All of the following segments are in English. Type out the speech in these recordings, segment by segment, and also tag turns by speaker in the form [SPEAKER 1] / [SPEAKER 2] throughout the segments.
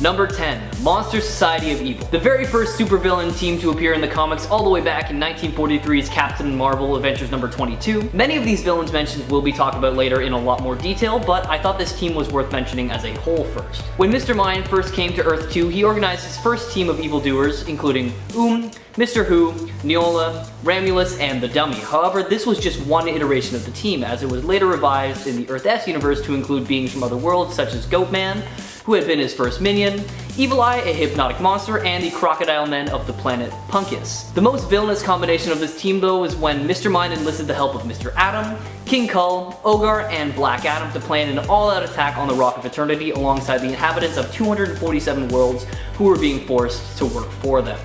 [SPEAKER 1] Number 10. Monster Society of Evil. The very first supervillain team to appear in the comics all the way back in 1943's Captain Marvel Adventures number 22. Many of these villains mentioned will be talked about later in a lot more detail, but I thought this team was worth mentioning as a whole first. When Mr. Mind first came to Earth 2, he organized his first team of evildoers, including Mr. Who, Neola, Ramulus, and the Dummy. However, this was just one iteration of the team, as it was later revised in the Earth S universe to include beings from other worlds such as Goatman, who had been his first minion, Evil Eye, a hypnotic monster, and the Crocodile Men of the planet Punkus. The most villainous combination of this team though is when Mr. Mind enlisted the help of Mr. Atom, King Kull, Ogar, and Black Adam to plan an all-out attack on the Rock of Eternity alongside the inhabitants of 247 worlds who were being forced to work for them.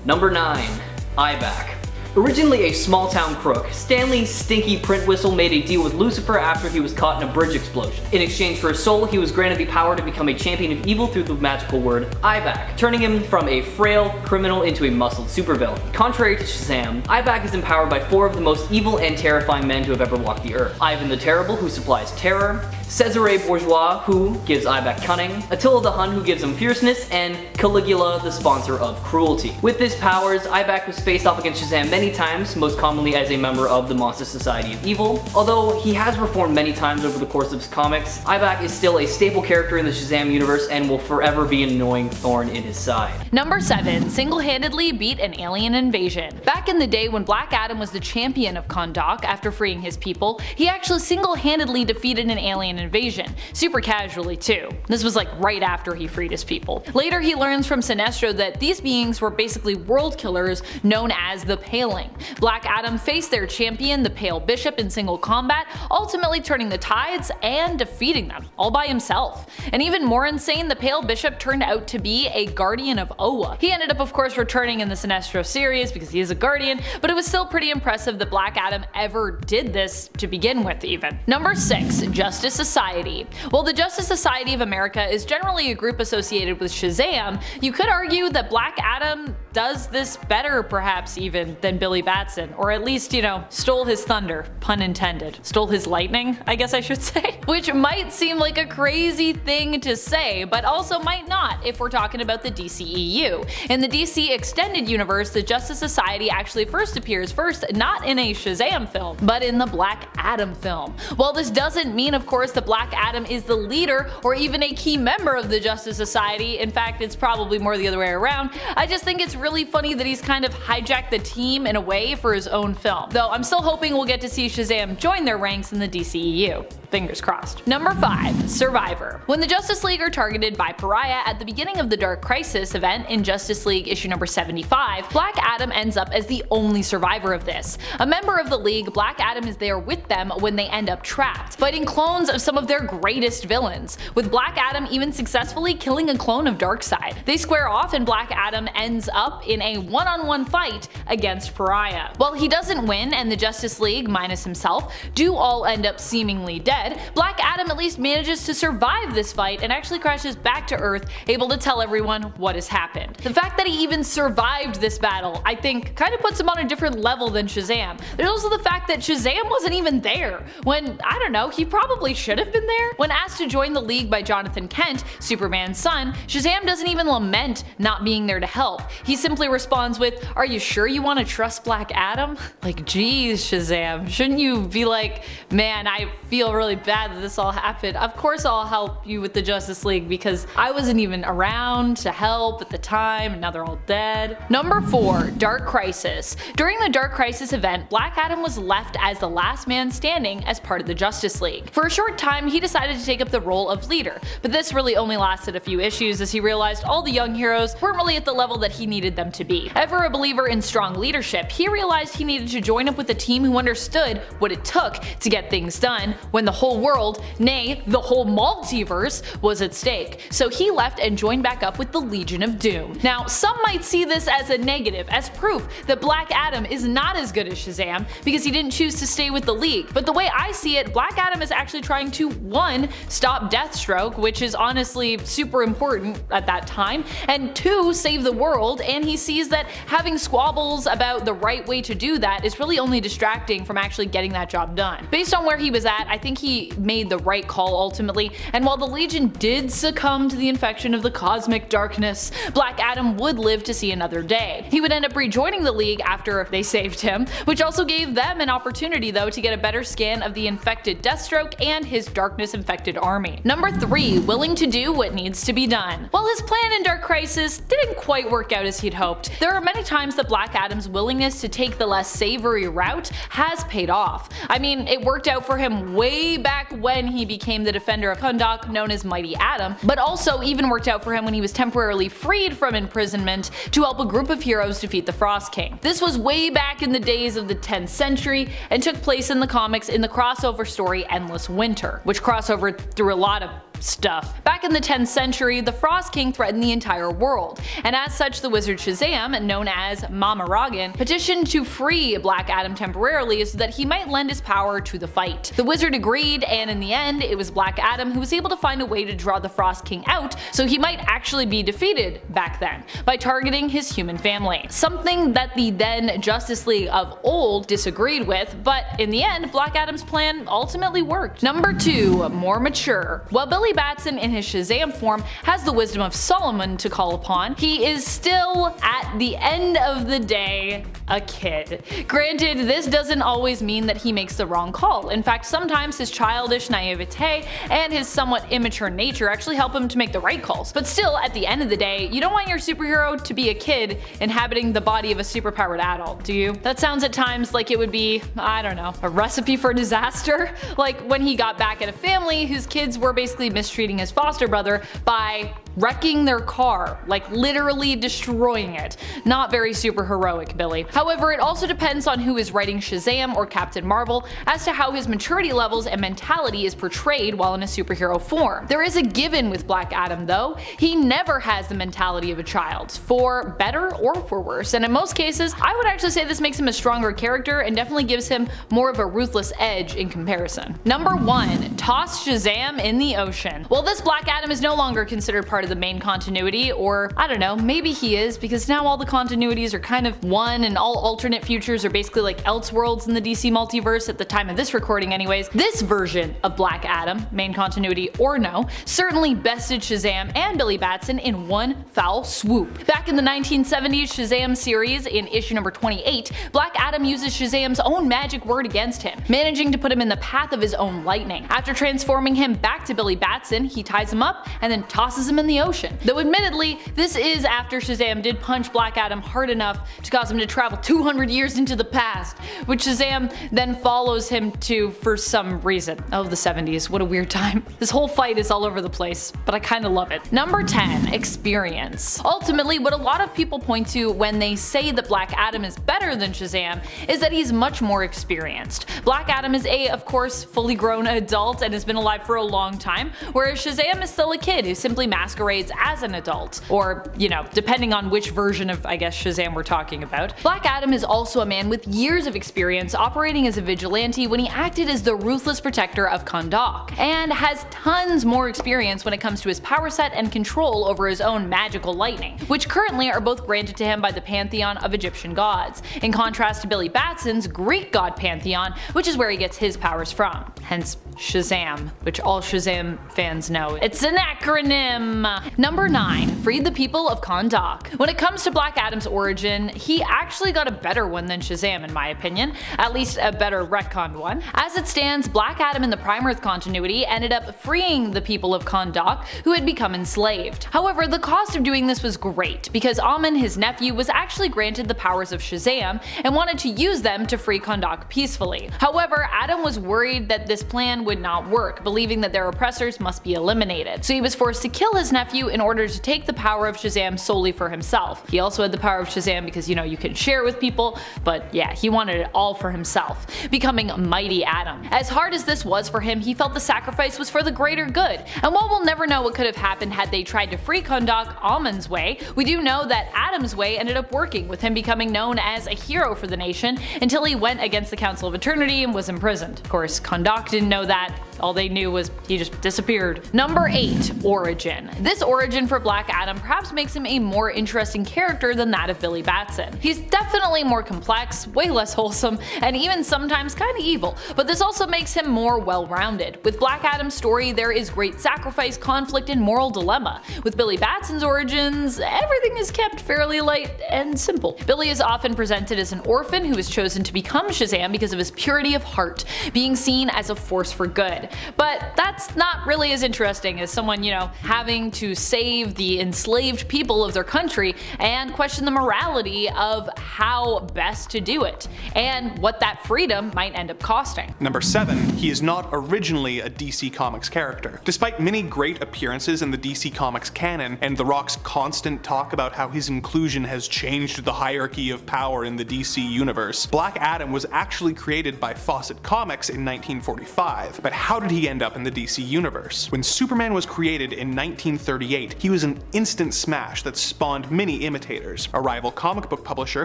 [SPEAKER 1] Number 9. Ivac. Originally a small-town crook, Stanley Stinky Printwhistle made a deal with Lucifer after he was caught in a bridge explosion. In exchange for his soul, he was granted the power to become a champion of evil through the magical word Ivac, turning him from a frail criminal into a muscled supervillain. Contrary to Shazam, Ivac is empowered by 4 of the most evil and terrifying men to have ever walked the earth. Ivan the Terrible, who supplies terror, Cesare Bourgeois, who gives Ivac cunning, Attila the Hun, who gives him fierceness, and Caligula, the sponsor of cruelty. With his powers, Ivac was faced off against Shazam many times, most commonly as a member of the Monster Society of Evil. Although he has reformed many times over the course of his comics, Ivac is still a staple character in the Shazam universe and will forever be an annoying thorn in his side.
[SPEAKER 2] Number 7. Single-handedly beat an alien invasion. Back in the day when Black Adam was the champion of Kahndaq after freeing his people, he actually single-handedly defeated an alien invasion, super casually too. This was like right after he freed his people. Later he learns from Sinestro that these beings were basically world killers known as the Paling. Black Adam faced their champion, the Pale Bishop, in single combat, ultimately turning the tides and defeating them, all by himself. And even more insane, the Pale Bishop turned out to be a guardian of Oa. He ended up of course returning in the Sinestro series because he is a guardian, but it was still pretty impressive that Black Adam ever did this to begin with even. Number 6. Justice Society. While the Justice Society of America is generally a group associated with Shazam, you could argue that Black Adam does this better perhaps even than Billy Batson, or at least, stole his thunder, pun intended. Stole his lightning, I guess I should say. Which might seem like a crazy thing to say, but also might not if we're talking about the DCEU. In the DC Extended Universe, the Justice Society actually first appears not in a Shazam film, but in the Black Adam film. While this doesn't mean of course that Black Adam is the leader or even a key member of the Justice Society, in fact it's probably more the other way around, I just think it's really funny that he's kind of hijacked the team in a way for his own film. Though I'm still hoping we'll get to see Shazam join their ranks in the DCEU. Fingers crossed. Number 5. Survivor. When the Justice League are targeted by Pariah at the beginning of the Dark Crisis event in Justice League issue number 75, Black Adam ends up as the only survivor of this. A member of the League, Black Adam is there with them when they end up trapped, fighting clones of some of their greatest villains, with Black Adam even successfully killing a clone of Darkseid. They square off and Black Adam ends up in a one-on-one fight against Pariah. While he doesn't win and the Justice League, minus himself, do all end up seemingly dead, Black Adam at least manages to survive this fight and actually crashes back to Earth, able to tell everyone what has happened. The fact that he even survived this battle, I think, kind of puts him on a different level than Shazam. There's also the fact that Shazam wasn't even there, when, I don't know, he probably should have been there. When asked to join the League by Jonathan Kent, Superman's son, Shazam doesn't even lament not being there to help. He simply responds with, "Are you sure you want to trust Black Adam?" Like, geez, Shazam, shouldn't you be like, "Man, I feel really bad that this all happened. Of course I'll help you with the Justice League because I wasn't even around to help at the time and now they're all dead." Number 4. Dark Crisis. During the Dark Crisis event, Black Adam was left as the last man standing as part of the Justice League. For a short time he decided to take up the role of leader, but this really only lasted a few issues as he realized all the young heroes weren't really at the level that he needed them to be. Ever a believer in strong leadership, he realized he needed to join up with a team who understood what it took to get things done when the whole world, nay, the whole multiverse, was at stake. So he left and joined back up with the Legion of Doom. Now, some might see this as a negative, as proof that Black Adam is not as good as Shazam because he didn't choose to stay with the League. But the way I see it, Black Adam is actually trying to 1. Stop Deathstroke, which is honestly super important at that time, and 2. Save the world, and he sees that having squabbles about the right way to do that is really only distracting from actually getting that job done. Based on where he was at, I think he he made the right call ultimately, and while the Legion did succumb to the infection of the cosmic darkness, Black Adam would live to see another day. He would end up rejoining the League after they saved him, which also gave them an opportunity though to get a better scan of the infected Deathstroke and his darkness-infected army. Number 3. Willing to do what needs to be done. While his plan in Dark Crisis didn't quite work out as he'd hoped, there are many times that Black Adam's willingness to take the less savory route has paid off. I mean, it worked out for him way back when he became the defender of Kahndaq, known as Mighty Atom, but also even worked out for him when he was temporarily freed from imprisonment to help a group of heroes defeat the Frost King. This was way back in the days of the 10th century and took place in the comics in the crossover story Endless Winter, which crossover through a lot of stuff. Back in the 10th century, the Frost King threatened the entire world, and as such the wizard Shazam, known as Mamaragan, petitioned to free Black Adam temporarily so that he might lend his power to the fight. The wizard agreed, and in the end it was Black Adam who was able to find a way to draw the Frost King out so he might actually be defeated back then, by targeting his human family. Something that the then Justice League of old disagreed with, but in the end Black Adam's plan ultimately worked. Number 2. More mature. While Billy Batson in his Shazam form has the wisdom of Solomon to call upon, he is still, at the end of the day, a kid. Granted, this doesn't always mean that he makes the wrong call. In fact, sometimes his childish naivete and his somewhat immature nature actually help him to make the right calls. But still, at the end of the day, you don't want your superhero to be a kid inhabiting the body of a superpowered adult, do you? That sounds at times like it would be, I don't know, a recipe for disaster. Like when he got back at a family whose kids were basically mistreating his foster brother by wrecking their car, like literally destroying it. Not very super heroic, Billy. However, it also depends on who is writing Shazam or Captain Marvel as to how his maturity levels and mentality is portrayed while in a superhero form. There is a given with Black Adam though. He never has the mentality of a child, for better or for worse, and in most cases I would actually say this makes him a stronger character and definitely gives him more of a ruthless edge in comparison. Number 1. Toss Shazam in the ocean. Well, this Black Adam is no longer considered part of the main continuity, or I don't know, maybe he is, because now all the continuities are kind of one and all alternate futures are basically like Elseworlds in the DC multiverse at the time of this recording anyways. This version of Black Adam, main continuity or no, certainly bested Shazam and Billy Batson in one foul swoop. Back in the 1970s Shazam series, in issue number 28, Black Adam uses Shazam's own magic word against him, managing to put him in the path of his own lightning. After transforming him back to Billy Batson, he ties him up and then tosses him in the ocean. Though admittedly, this is after Shazam did punch Black Adam hard enough to cause him to travel 200 years into the past, which Shazam then follows him to for some reason. Oh, the 70s, what a weird time. This whole fight is all over the place, but I kinda love it. Number 10. Experience. Ultimately, what a lot of people point to when they say that Black Adam is better than Shazam is that he's much more experienced. Black Adam is of course, fully grown adult and has been alive for a long time, whereas Shazam is still a kid who simply masquerades as an adult, or, you know, depending on which version of, I guess, Shazam we're talking about. Black Adam is also a man with years of experience operating as a vigilante when he acted as the ruthless protector of Kahndaq, and has tons more experience when it comes to his power set and control over his own magical lightning, which currently are both granted to him by the pantheon of Egyptian gods, in contrast to Billy Batson's Greek god pantheon, which is where he gets his powers from. Hence Shazam, which all Shazam fans know. It's an acronym! Number 9. Freed the people of Kahndaq. When it comes to Black Adam's origin, he actually got a better one than Shazam in my opinion, at least a better retconned one. As it stands, Black Adam in the Prime Earth continuity ended up freeing the people of Kahndaq who had become enslaved. However, the cost of doing this was great, because Amun, his nephew, was actually granted the powers of Shazam and wanted to use them to free Kahndaq peacefully. However, Adam was worried that this plan would not work, believing that their oppressors must be eliminated. So he was forced to kill his nephew in order to take the power of Shazam solely for himself. He also had the power of Shazam because, you know, you can share with people, but yeah, he wanted it all for himself, becoming Mighty Atom. As hard as this was for him, he felt the sacrifice was for the greater good. And while we'll never know what could have happened had they tried to free Kahndaq Amun's way, we do know that Adam's way ended up working, with him becoming known as a hero for the nation until he went against the Council of Eternity and was imprisoned. Of course, Kahndaq didn't know that, All they knew was he just disappeared. Number 8. Origin. This origin for Black Adam perhaps makes him a more interesting character than that of Billy Batson. He's definitely more complex, way less wholesome, and even sometimes kinda evil, but this also makes him more well-rounded. With Black Adam's story, there is great sacrifice, conflict, and moral dilemma. With Billy Batson's origins, everything is kept fairly light and simple. Billy is often presented as an orphan who has chosen to become Shazam because of his purity of heart, being seen as a force for good. But that's not really as interesting as someone, having to save the enslaved people of their country and question the morality of how best to do it, and what that freedom might end up costing.
[SPEAKER 3] Number 7. He is not originally a DC Comics character. Despite many great appearances in the DC Comics canon, and The Rock's constant talk about how his inclusion has changed the hierarchy of power in the DC universe, Black Adam was actually created by Fawcett Comics in 1945. But how did he end up in the DC universe? When Superman was created in 1938, he was an instant smash that spawned many imitators. A rival comic book publisher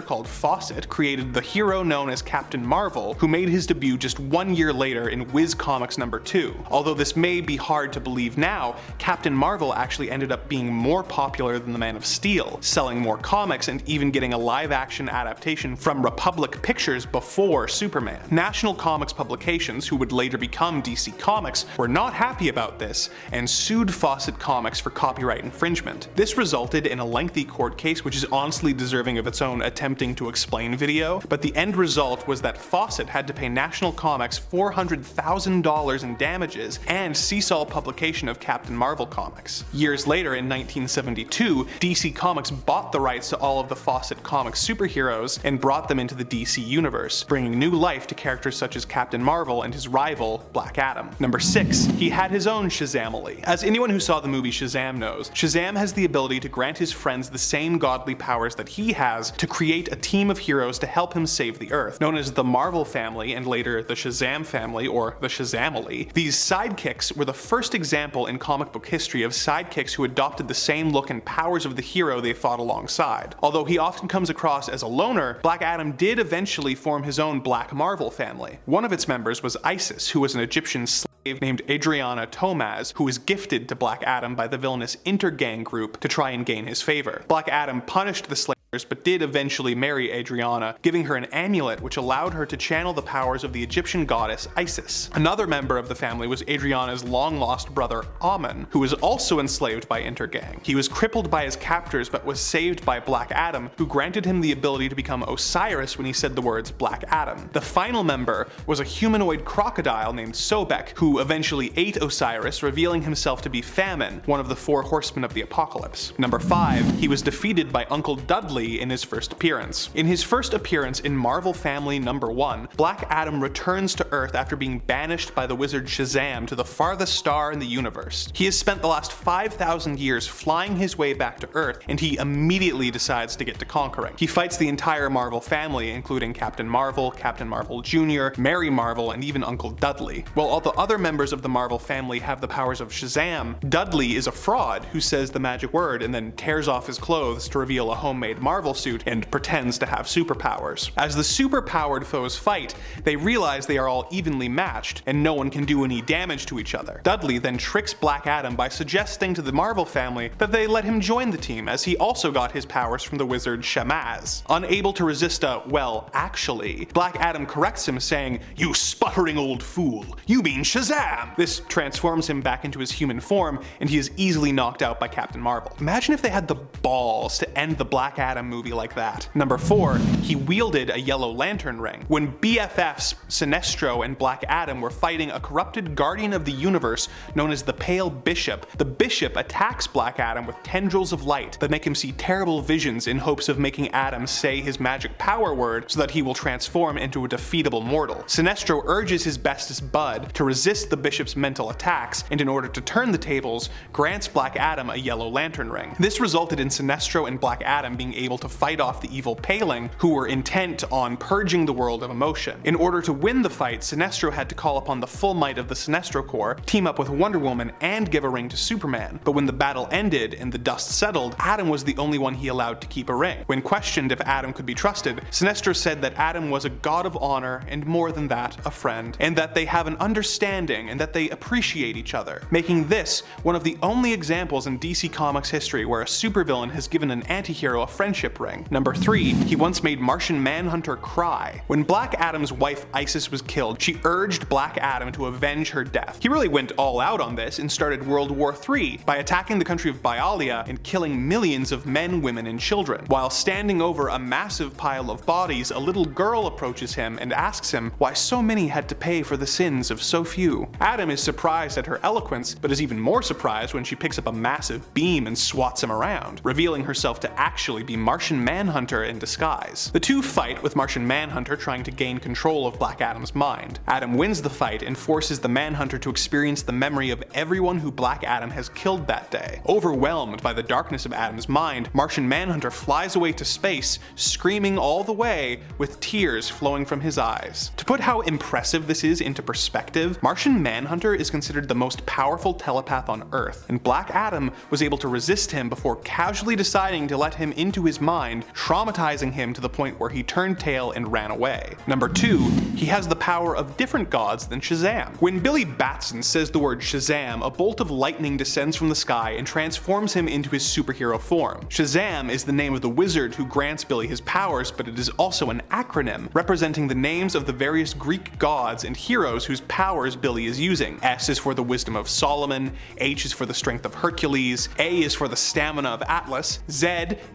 [SPEAKER 3] called Fawcett created the hero known as Captain Marvel, who made his debut just 1 year later in Whiz Comics #2. Although this may be hard to believe now, Captain Marvel actually ended up being more popular than the Man of Steel, selling more comics and even getting a live-action adaptation from Republic Pictures before Superman. National Comics publications, who would later become DC Comics, were not happy about this and sued Fawcett Comics for copyright infringement. This resulted in a lengthy court case which is honestly deserving of its own attempting to explain video, but the end result was that Fawcett had to pay National Comics $400,000 in damages and cease all publication of Captain Marvel comics. Years later, in 1972, DC Comics bought the rights to all of the Fawcett Comics superheroes and brought them into the DC universe, bringing new life to characters such as Captain Marvel and his rival, Black Adam. Number 6. He had his own Shazamily. As anyone who saw the movie Shazam knows, Shazam has the ability to grant his friends the same godly powers that he has to create a team of heroes to help him save the Earth. Known as the Marvel family and later the Shazam family, or the Shazamily, these sidekicks were the first example in comic book history of sidekicks who adopted the same look and powers of the hero they fought alongside. Although he often comes across as a loner, Black Adam did eventually form his own Black Marvel family. One of its members was Isis, who was an Egyptian slave named Adriana Tomaz, who was gifted to Black Adam by the villainous Intergang group to try and gain his favor. Black Adam punished the slave but did eventually marry Adriana, giving her an amulet which allowed her to channel the powers of the Egyptian goddess Isis. Another member of the family was Adriana's long-lost brother Amun, who was also enslaved by Intergang. He was crippled by his captors but was saved by Black Adam, who granted him the ability to become Osiris when he said the words Black Adam. The final member was a humanoid crocodile named Sobek, who eventually ate Osiris, revealing himself to be Famine, one of the 4 horsemen of the apocalypse. Number 5. He was defeated by Uncle Dudley in his first appearance. In his first appearance in Marvel Family #1, Black Adam returns to Earth after being banished by the wizard Shazam to the farthest star in the universe. He has spent the last 5,000 years flying his way back to Earth, and he immediately decides to get to conquering. He fights the entire Marvel family, including Captain Marvel, Captain Marvel Jr., Mary Marvel, and even Uncle Dudley. While all the other members of the Marvel family have the powers of Shazam, Dudley is a fraud who says the magic word and then tears off his clothes to reveal a homemade Marvel suit and pretends to have superpowers. As the superpowered foes fight, they realize they are all evenly matched and no one can do any damage to each other. Dudley then tricks Black Adam by suggesting to the Marvel family that they let him join the team, as he also got his powers from the wizard Shamaz. Unable to resist a, well, actually, Black Adam corrects him saying, "You sputtering old fool, you mean Shazam!" This transforms him back into his human form and he is easily knocked out by Captain Marvel. Imagine if they had the balls to end the Black Adam movie like that. Number 4. He wielded a yellow lantern ring. When BFFs Sinestro and Black Adam were fighting a corrupted guardian of the universe known as the Pale Bishop, the Bishop attacks Black Adam with tendrils of light that make him see terrible visions in hopes of making Adam say his magic power word so that he will transform into a defeatable mortal. Sinestro urges his bestest bud to resist the Bishop's mental attacks, and in order to turn the tables, grants Black Adam a yellow lantern ring. This resulted in Sinestro and Black Adam being able able to fight off the evil Paling, who were intent on purging the world of emotion. In order to win the fight, Sinestro had to call upon the full might of the Sinestro Corps, team up with Wonder Woman, and give a ring to Superman. But when the battle ended and the dust settled, Adam was the only one he allowed to keep a ring. When questioned if Adam could be trusted, Sinestro said that Adam was a god of honor and more than that, a friend, and that they have an understanding and that they appreciate each other, making this one of the only examples in DC Comics history where a supervillain has given an antihero a friendship ring. Number 3, he once made Martian Manhunter cry. When Black Adam's wife Isis was killed, she urged Black Adam to avenge her death. He really went all out on this and started World War III by attacking the country of Bialia and killing millions of men, women, and children. While standing over a massive pile of bodies, a little girl approaches him and asks him why so many had to pay for the sins of so few. Adam is surprised at her eloquence, but is even more surprised when she picks up a massive beam and swats him around, revealing herself to actually be Martian Manhunter in disguise. The two fight, with Martian Manhunter trying to gain control of Black Adam's mind. Adam wins the fight and forces the Manhunter to experience the memory of everyone who Black Adam has killed that day. Overwhelmed by the darkness of Adam's mind, Martian Manhunter flies away to space, screaming all the way, with tears flowing from his eyes. To put how impressive this is into perspective, Martian Manhunter is considered the most powerful telepath on Earth, and Black Adam was able to resist him before casually deciding to let him into his mind, traumatizing him to the point where he turned tail and ran away. Number 2, he has the power of different gods than Shazam. When Billy Batson says the word Shazam, a bolt of lightning descends from the sky and transforms him into his superhero form. Shazam is the name of the wizard who grants Billy his powers, but it is also an acronym representing the names of the various Greek gods and heroes whose powers Billy is using. S is for the wisdom of Solomon, H is for the strength of Hercules, A is for the stamina of Atlas, Z,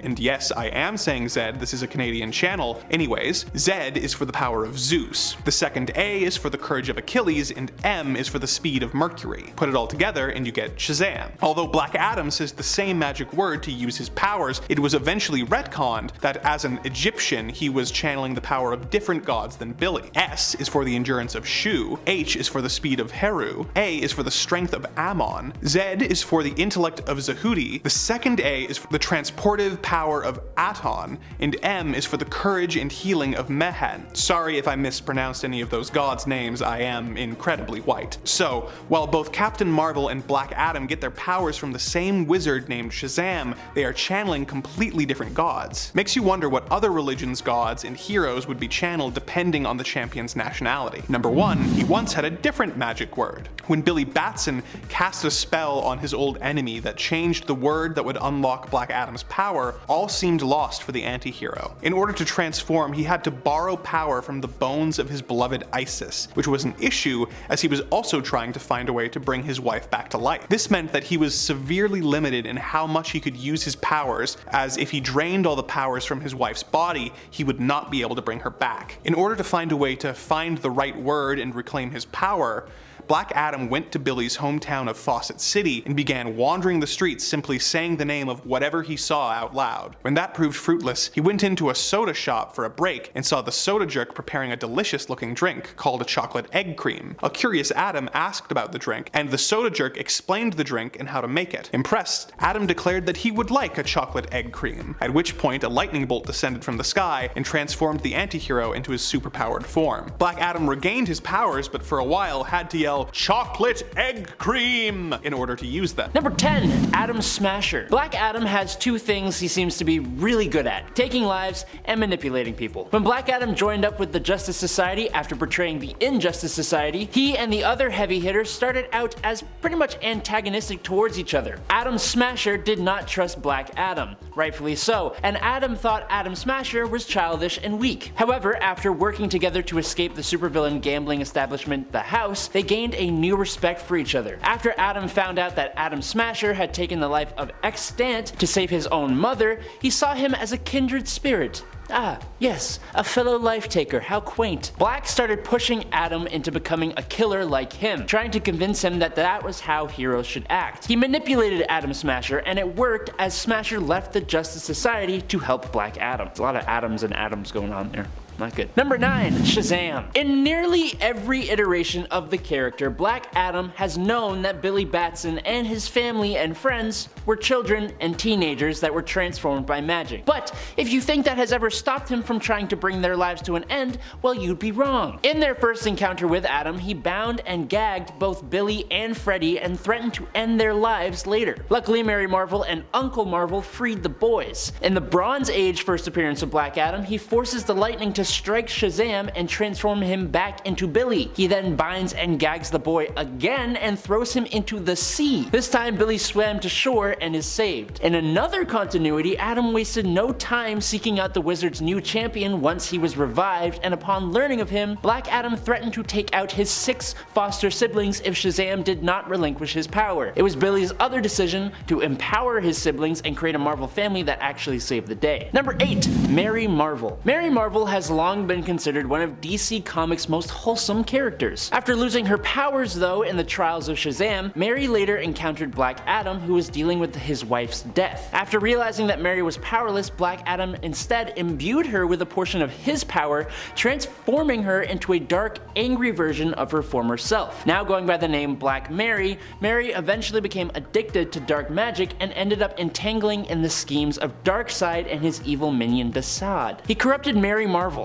[SPEAKER 3] and yes, I am saying Z, this is a Canadian channel, anyways, Z is for the power of Zeus. The second A is for the courage of Achilles, and M is for the speed of Mercury. Put it all together and you get Shazam. Although Black Adam says the same magic word to use his powers, it was eventually retconned that as an Egyptian he was channeling the power of different gods than Billy. S is for the endurance of Shu, H is for the speed of Heru, A is for the strength of Ammon, Z is for the intellect of Zahudi, the second A is for the transportive power of Aton, and M is for the courage and healing of Mehen. Sorry if I mispronounced any of those gods' names, I am incredibly white. So, while both Captain Marvel and Black Adam get their powers from the same wizard named Shazam, they are channeling completely different gods. Makes you wonder what other religions' gods and heroes would be channeled depending on the champion's nationality. Number 1, he once had a different magic word. When Billy Batson cast a spell on his old enemy that changed the word that would unlock Black Adam's power, all seemed lost for the anti-hero. In order to transform, he had to borrow power from the bones of his beloved Isis, which was an issue as he was also trying to find a way to bring his wife back to life. This meant that he was severely limited in how much he could use his powers, as if he drained all the powers from his wife's body, he would not be able to bring her back. In order to find a way to find the right word and reclaim his power, Black Adam went to Billy's hometown of Fawcett City and began wandering the streets simply saying the name of whatever he saw out loud. When that proved fruitless, he went into a soda shop for a break and saw the soda jerk preparing a delicious looking drink called a chocolate egg cream. A curious Adam asked about the drink, and the soda jerk explained the drink and how to make it. Impressed, Adam declared that he would like a chocolate egg cream, at which point a lightning bolt descended from the sky and transformed the anti-hero into his superpowered form. Black Adam regained his powers, but for a while had to yell chocolate egg cream in order to use them.
[SPEAKER 4] Number 10, Adam Smasher. Black Adam has two things he seems to be really good at: taking lives and manipulating people. When Black Adam joined up with the Justice Society after betraying the Injustice Society, he and the other heavy hitters started out as pretty much antagonistic towards each other. Adam Smasher did not trust Black Adam, rightfully so, and Adam thought Adam Smasher was childish and weak. However, after working together to escape the supervillain gambling establishment, the House, they gained a new respect for each other. After Adam found out that Adam Smasher had taken the life of Extant to save his own mother, he saw him as a kindred spirit. Ah, yes, a fellow life taker, how quaint. Black started pushing Adam into becoming a killer like him, trying to convince him that that was how heroes should act. He manipulated Adam Smasher, and it worked as Smasher left the Justice Society to help Black Adam. There's a lot of Adams and Adams going on there. Not good. Number 9, Shazam. In nearly every iteration of the character, Black Adam has known that Billy Batson and his family and friends were children and teenagers that were transformed by magic. But if you think that has ever stopped him from trying to bring their lives to an end, well, you'd be wrong. In their first encounter with Adam, he bound and gagged both Billy and Freddy and threatened to end their lives later. Luckily, Mary Marvel and Uncle Marvel freed the boys. In the Bronze Age first appearance of Black Adam, he forces the lightning to strike Shazam and transform him back into Billy. He then binds and gags the boy again and throws him into the sea. This time Billy swam to shore and is saved. In another continuity, Adam wasted no time seeking out the wizard's new champion once he was revived, and upon learning of him, Black Adam threatened to take out his 6 foster siblings if Shazam did not relinquish his power. It was Billy's other decision to empower his siblings and create a Marvel family that actually saved the day. Number 8, Mary Marvel. Mary Marvel has long been considered one of DC Comics' most wholesome characters. After losing her powers though in the trials of Shazam, Mary later encountered Black Adam, who was dealing with his wife's death. After realizing that Mary was powerless, Black Adam instead imbued her with a portion of his power, transforming her into a dark, angry version of her former self. Now going by the name Black Mary, Mary eventually became addicted to dark magic and ended up entangling in the schemes of Darkseid and his evil minion Desaad. He corrupted Mary Marvel.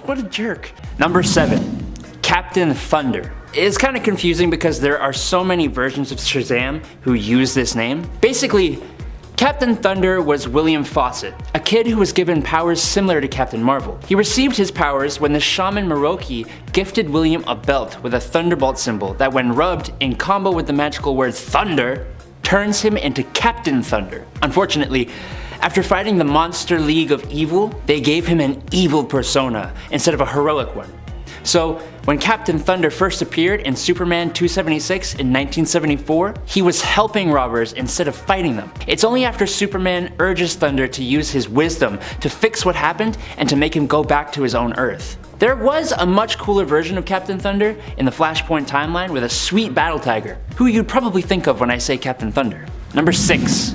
[SPEAKER 4] What a jerk. Number 7, Captain Thunder. It's kind of confusing because there are so many versions of Shazam who use this name. Basically, Captain Thunder was William Fawcett, a kid who was given powers similar to Captain Marvel. He received his powers when the shaman Miroki gifted William a belt with a thunderbolt symbol that, when rubbed in combo with the magical word thunder, turns him into Captain Thunder. Unfortunately, after fighting the Monster League of Evil, they gave him an evil persona instead of a heroic one. So when Captain Thunder first appeared in Superman 276 in 1974, he was helping robbers instead of fighting them. It's only after Superman urges Thunder to use his wisdom to fix what happened and to make him go back to his own Earth. There was a much cooler version of Captain Thunder in the Flashpoint timeline with a sweet battle tiger, who you'd probably think of when I say Captain Thunder. Number 6.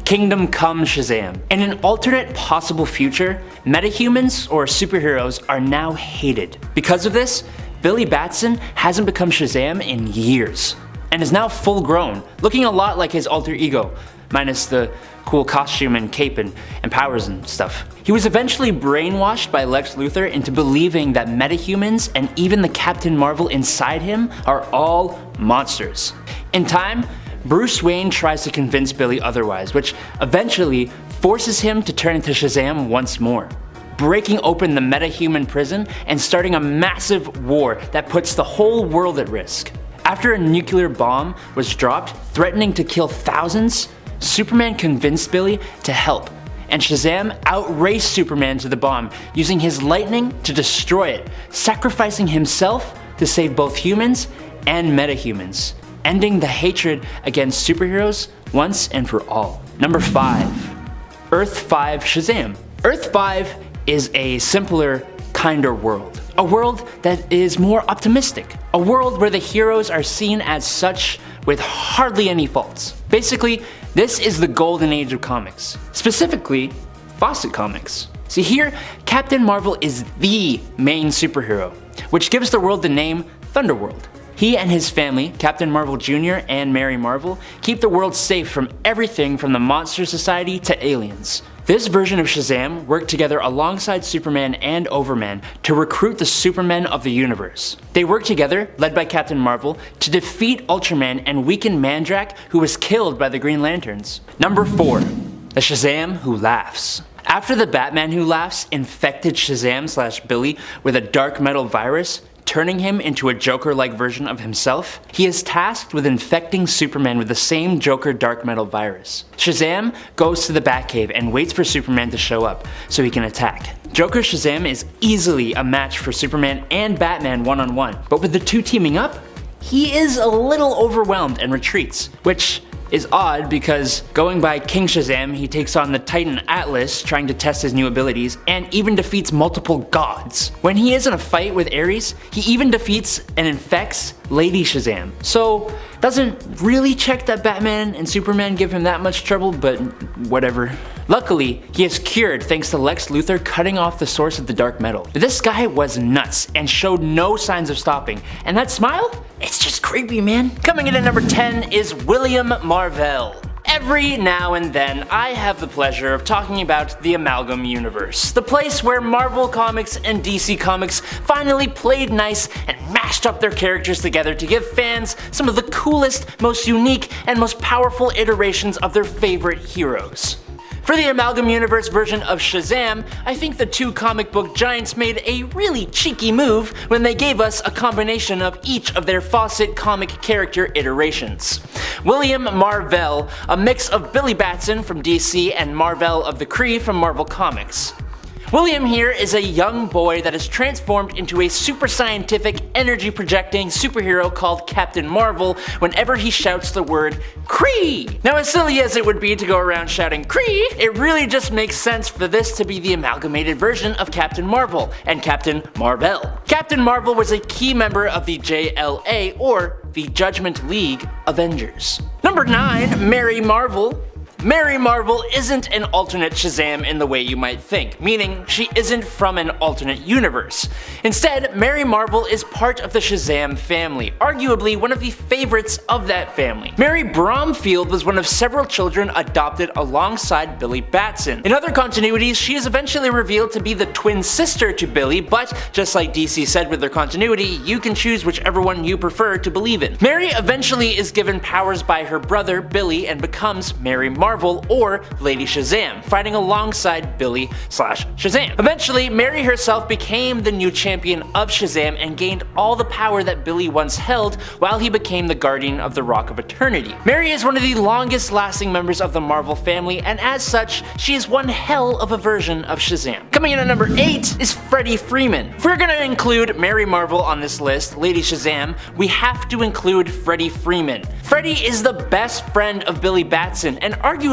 [SPEAKER 4] Kingdom Come Shazam. In an alternate possible future, metahumans or superheroes are now hated. Because of this, Billy Batson hasn't become Shazam in years, and is now full grown, looking a lot like his alter ego, minus the cool costume and cape and powers and stuff. He was eventually brainwashed by Lex Luthor into believing that metahumans and even the Captain Marvel inside him are all monsters. In time, Bruce Wayne tries to convince Billy otherwise, which eventually forces him to turn into Shazam once more, breaking open the metahuman prison and starting a massive war that puts the whole world at risk. After a nuclear bomb was dropped, threatening to kill thousands, Superman convinced Billy to help, and Shazam outraced Superman to the bomb, using his lightning to destroy it, sacrificing himself to save both humans and metahumans, ending the hatred against superheroes once and for all. Number 5. Earth 5 Shazam. Earth 5 is a simpler, kinder world. A world that is more optimistic. A world where the heroes are seen as such with hardly any faults. Basically, this is the golden age of comics. Specifically, Fawcett Comics. See here, Captain Marvel is the main superhero, which gives the world the name Thunderworld. He and his family, Captain Marvel Jr. and Mary Marvel, keep the world safe from everything from the Monster Society to aliens. This version of Shazam worked together alongside Superman and Overman to recruit the Supermen of the universe. They worked together, led by Captain Marvel, to defeat Ultraman and weaken Mandrake, who was killed by the Green Lanterns. Number 4. The Shazam Who Laughs. After the Batman Who Laughs infected Shazam/Billy with a dark metal virus, turning him into a Joker-like version of himself, he is tasked with infecting Superman with the same Joker dark metal virus. Shazam goes to the Batcave and waits for Superman to show up so he can attack. Joker Shazam is easily a match for Superman and Batman one-on-one, but with the two teaming up, he is a little overwhelmed and retreats, which is odd because going by King Shazam, he takes on the Titan Atlas, trying to test his new abilities, and even defeats multiple gods. When he is in a fight with Ares, he even defeats and infects Lady Shazam. So, doesn't really check that Batman and Superman give him that much trouble, but whatever. Luckily, he is cured thanks to Lex Luthor cutting off the source of the dark metal. But this guy was nuts and showed no signs of stopping, and that smile? It's just creepy, man. Coming in at number 10 is William Marvell. Every now and then, I have the pleasure of talking about the Amalgam Universe, the place where Marvel Comics and DC Comics finally played nice and mashed up their characters together to give fans some of the coolest, most unique, and most powerful iterations of their favorite heroes. For the Amalgam Universe version of Shazam, I think the two comic book giants made a really cheeky move when they gave us a combination of each of their Fawcett comic character iterations. William Marvell, a mix of Billy Batson from DC and Marvel of the Kree from Marvel Comics. William here is a young boy that is transformed into a super scientific, energy projecting superhero called Captain Marvel whenever he shouts the word Kree! Now, as silly as it would be to go around shouting Kree, it really just makes sense for this to be the amalgamated version of Captain Marvel and Captain Marvel. Captain Marvel was a key member of the JLA, or the Judgment League Avengers. Number 9, Mary Marvel. Mary Marvel isn't an alternate Shazam in the way you might think, meaning she isn't from an alternate universe. Instead, Mary Marvel is part of the Shazam family, arguably one of the favorites of that family. Mary Bromfield was one of several children adopted alongside Billy Batson. In other continuities, she is eventually revealed to be the twin sister to Billy, but just like DC said with their continuity, you can choose whichever one you prefer to believe in. Mary eventually is given powers by her brother Billy and becomes Mary Marvel, or Lady Shazam, fighting alongside Billy/Shazam. Eventually, Mary herself became the new champion of Shazam and gained all the power that Billy once held while he became the guardian of the Rock of Eternity. Mary is one of the longest lasting members of the Marvel family, and as such, she is one hell of a version of Shazam. Coming in at number 8 is Freddie Freeman. If we're gonna include Mary Marvel on this list, Lady Shazam, we have to include Freddie Freeman. Freddie is the best friend of Billy Batson, and arguably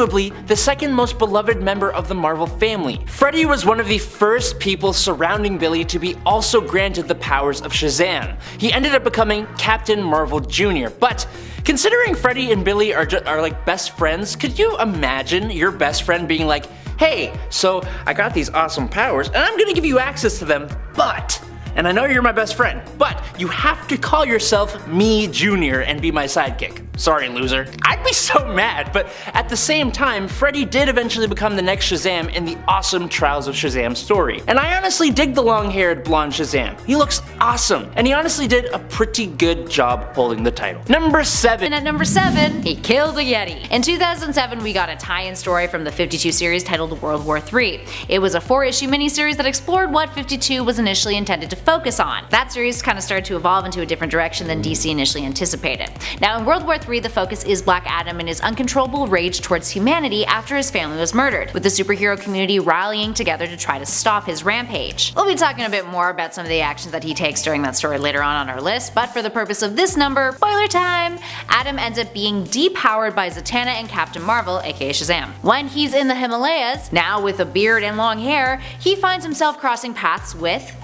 [SPEAKER 4] the second most beloved member of the Marvel family. Freddie was one of the first people surrounding Billy to be also granted the powers of Shazam. He ended up becoming Captain Marvel Jr., but considering Freddie and Billy are like best friends, could you imagine your best friend being like, hey, so I got these awesome powers and I'm gonna give you access to them, but... and I know you're my best friend, but you have to call yourself me Jr. and be my sidekick. Sorry, loser. I'd be so mad, but at the same time, Freddie did eventually become the next Shazam in the awesome Trials of Shazam story. And I honestly dig the long-haired blonde Shazam. He looks awesome, and he honestly did a pretty good job holding the title. Number 7.
[SPEAKER 2] And at number 7, he killed a Yeti. In 2007, we got a tie-in story from the 52 series titled World War III. It was a 4-issue miniseries that explored what 52 was initially intended to focus on. That series kind of started to evolve into a different direction than DC initially anticipated. Now, in World War III, the focus is Black Adam and his uncontrollable rage towards humanity after his family was murdered, with the superhero community rallying together to try to stop his rampage. We'll be talking a bit more about some of the actions that he takes during that story later on our list, but for the purpose of this number, spoiler time, Adam ends up being depowered by Zatanna and Captain Marvel, aka Shazam. When he's in the Himalayas, now with a beard and long hair, he finds himself crossing paths with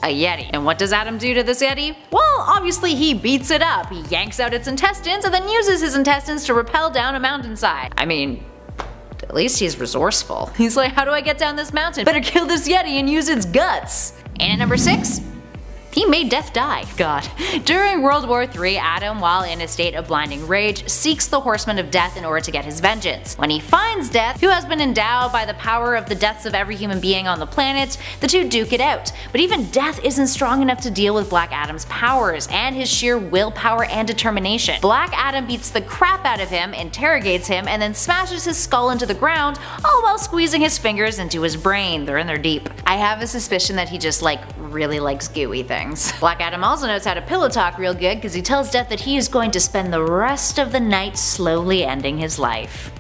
[SPEAKER 2] a Yeti. And what does Adam do to this Yeti? Well, obviously he beats it up. He yanks out its intestines and then uses his intestines to rappel down a mountainside. I mean, at least he's resourceful. He's like, how do I get down this mountain? Better kill this Yeti and use its guts. And at number 6, he made death die. God. During World War III, Adam, while in a state of blinding rage, seeks the Horseman of Death in order to get his vengeance. When he finds Death, who has been endowed by the power of the deaths of every human being on the planet, the two duke it out. But even Death isn't strong enough to deal with Black Adam's powers and his sheer willpower and determination. Black Adam beats the crap out of him, interrogates him, and then smashes his skull into the ground, all while squeezing his fingers into his brain. They're in there deep. I have a suspicion that he just really likes gooey things. Black Adam also knows how to pillow talk real good because he tells Death that he is going to spend the rest of the night slowly ending his life.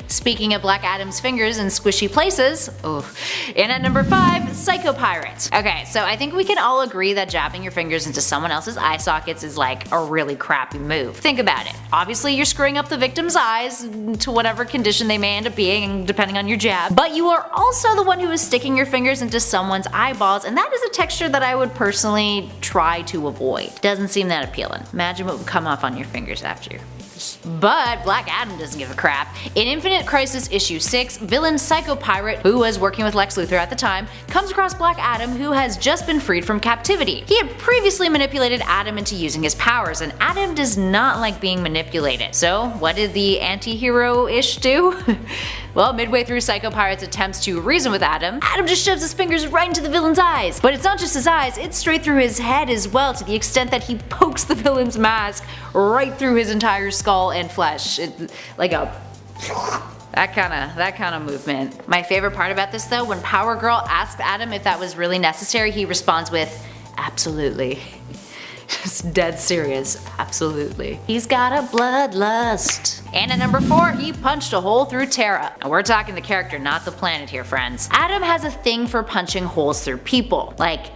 [SPEAKER 5] Speaking of Black Adam's fingers in squishy places, and at number 5, Psycho Pirate. Okay, so I think we can all agree that jabbing your fingers into someone else's eye sockets is like a really crappy move. Think about it. Obviously you're screwing up the victim's eyes to whatever condition they may end up being depending on your jab, but you are also the one who is sticking your fingers into someone's eyeballs, and that is a texture that I would personally try to avoid. Doesn't seem that appealing. Imagine what would come off on your fingers after. But Black Adam doesn't give a crap. In Infinite Crisis issue 6, villain Psycho Pirate, who was working with Lex Luthor at the time, comes across Black Adam, who has just been freed from captivity. He had previously manipulated Adam into using his powers, and Adam does not like being manipulated. So what did the anti-hero-ish do? Well, midway through Psycho Pirate's attempts to reason with Adam, Adam just shoves his fingers right into the villain's eyes. But it's not just his eyes, it's straight through his head as well, to the extent that he pokes the villain's mask right through his entire skull and flesh. Like a that kind of movement. My favorite part about this though, when Power Girl asks Adam if that was really necessary, he responds with, absolutely. Just dead serious, absolutely. He's got a bloodlust. And at number 4, he punched a hole through Terra. And we're talking the character, not the planet here, friends. Adam has a thing for punching holes through people. Like,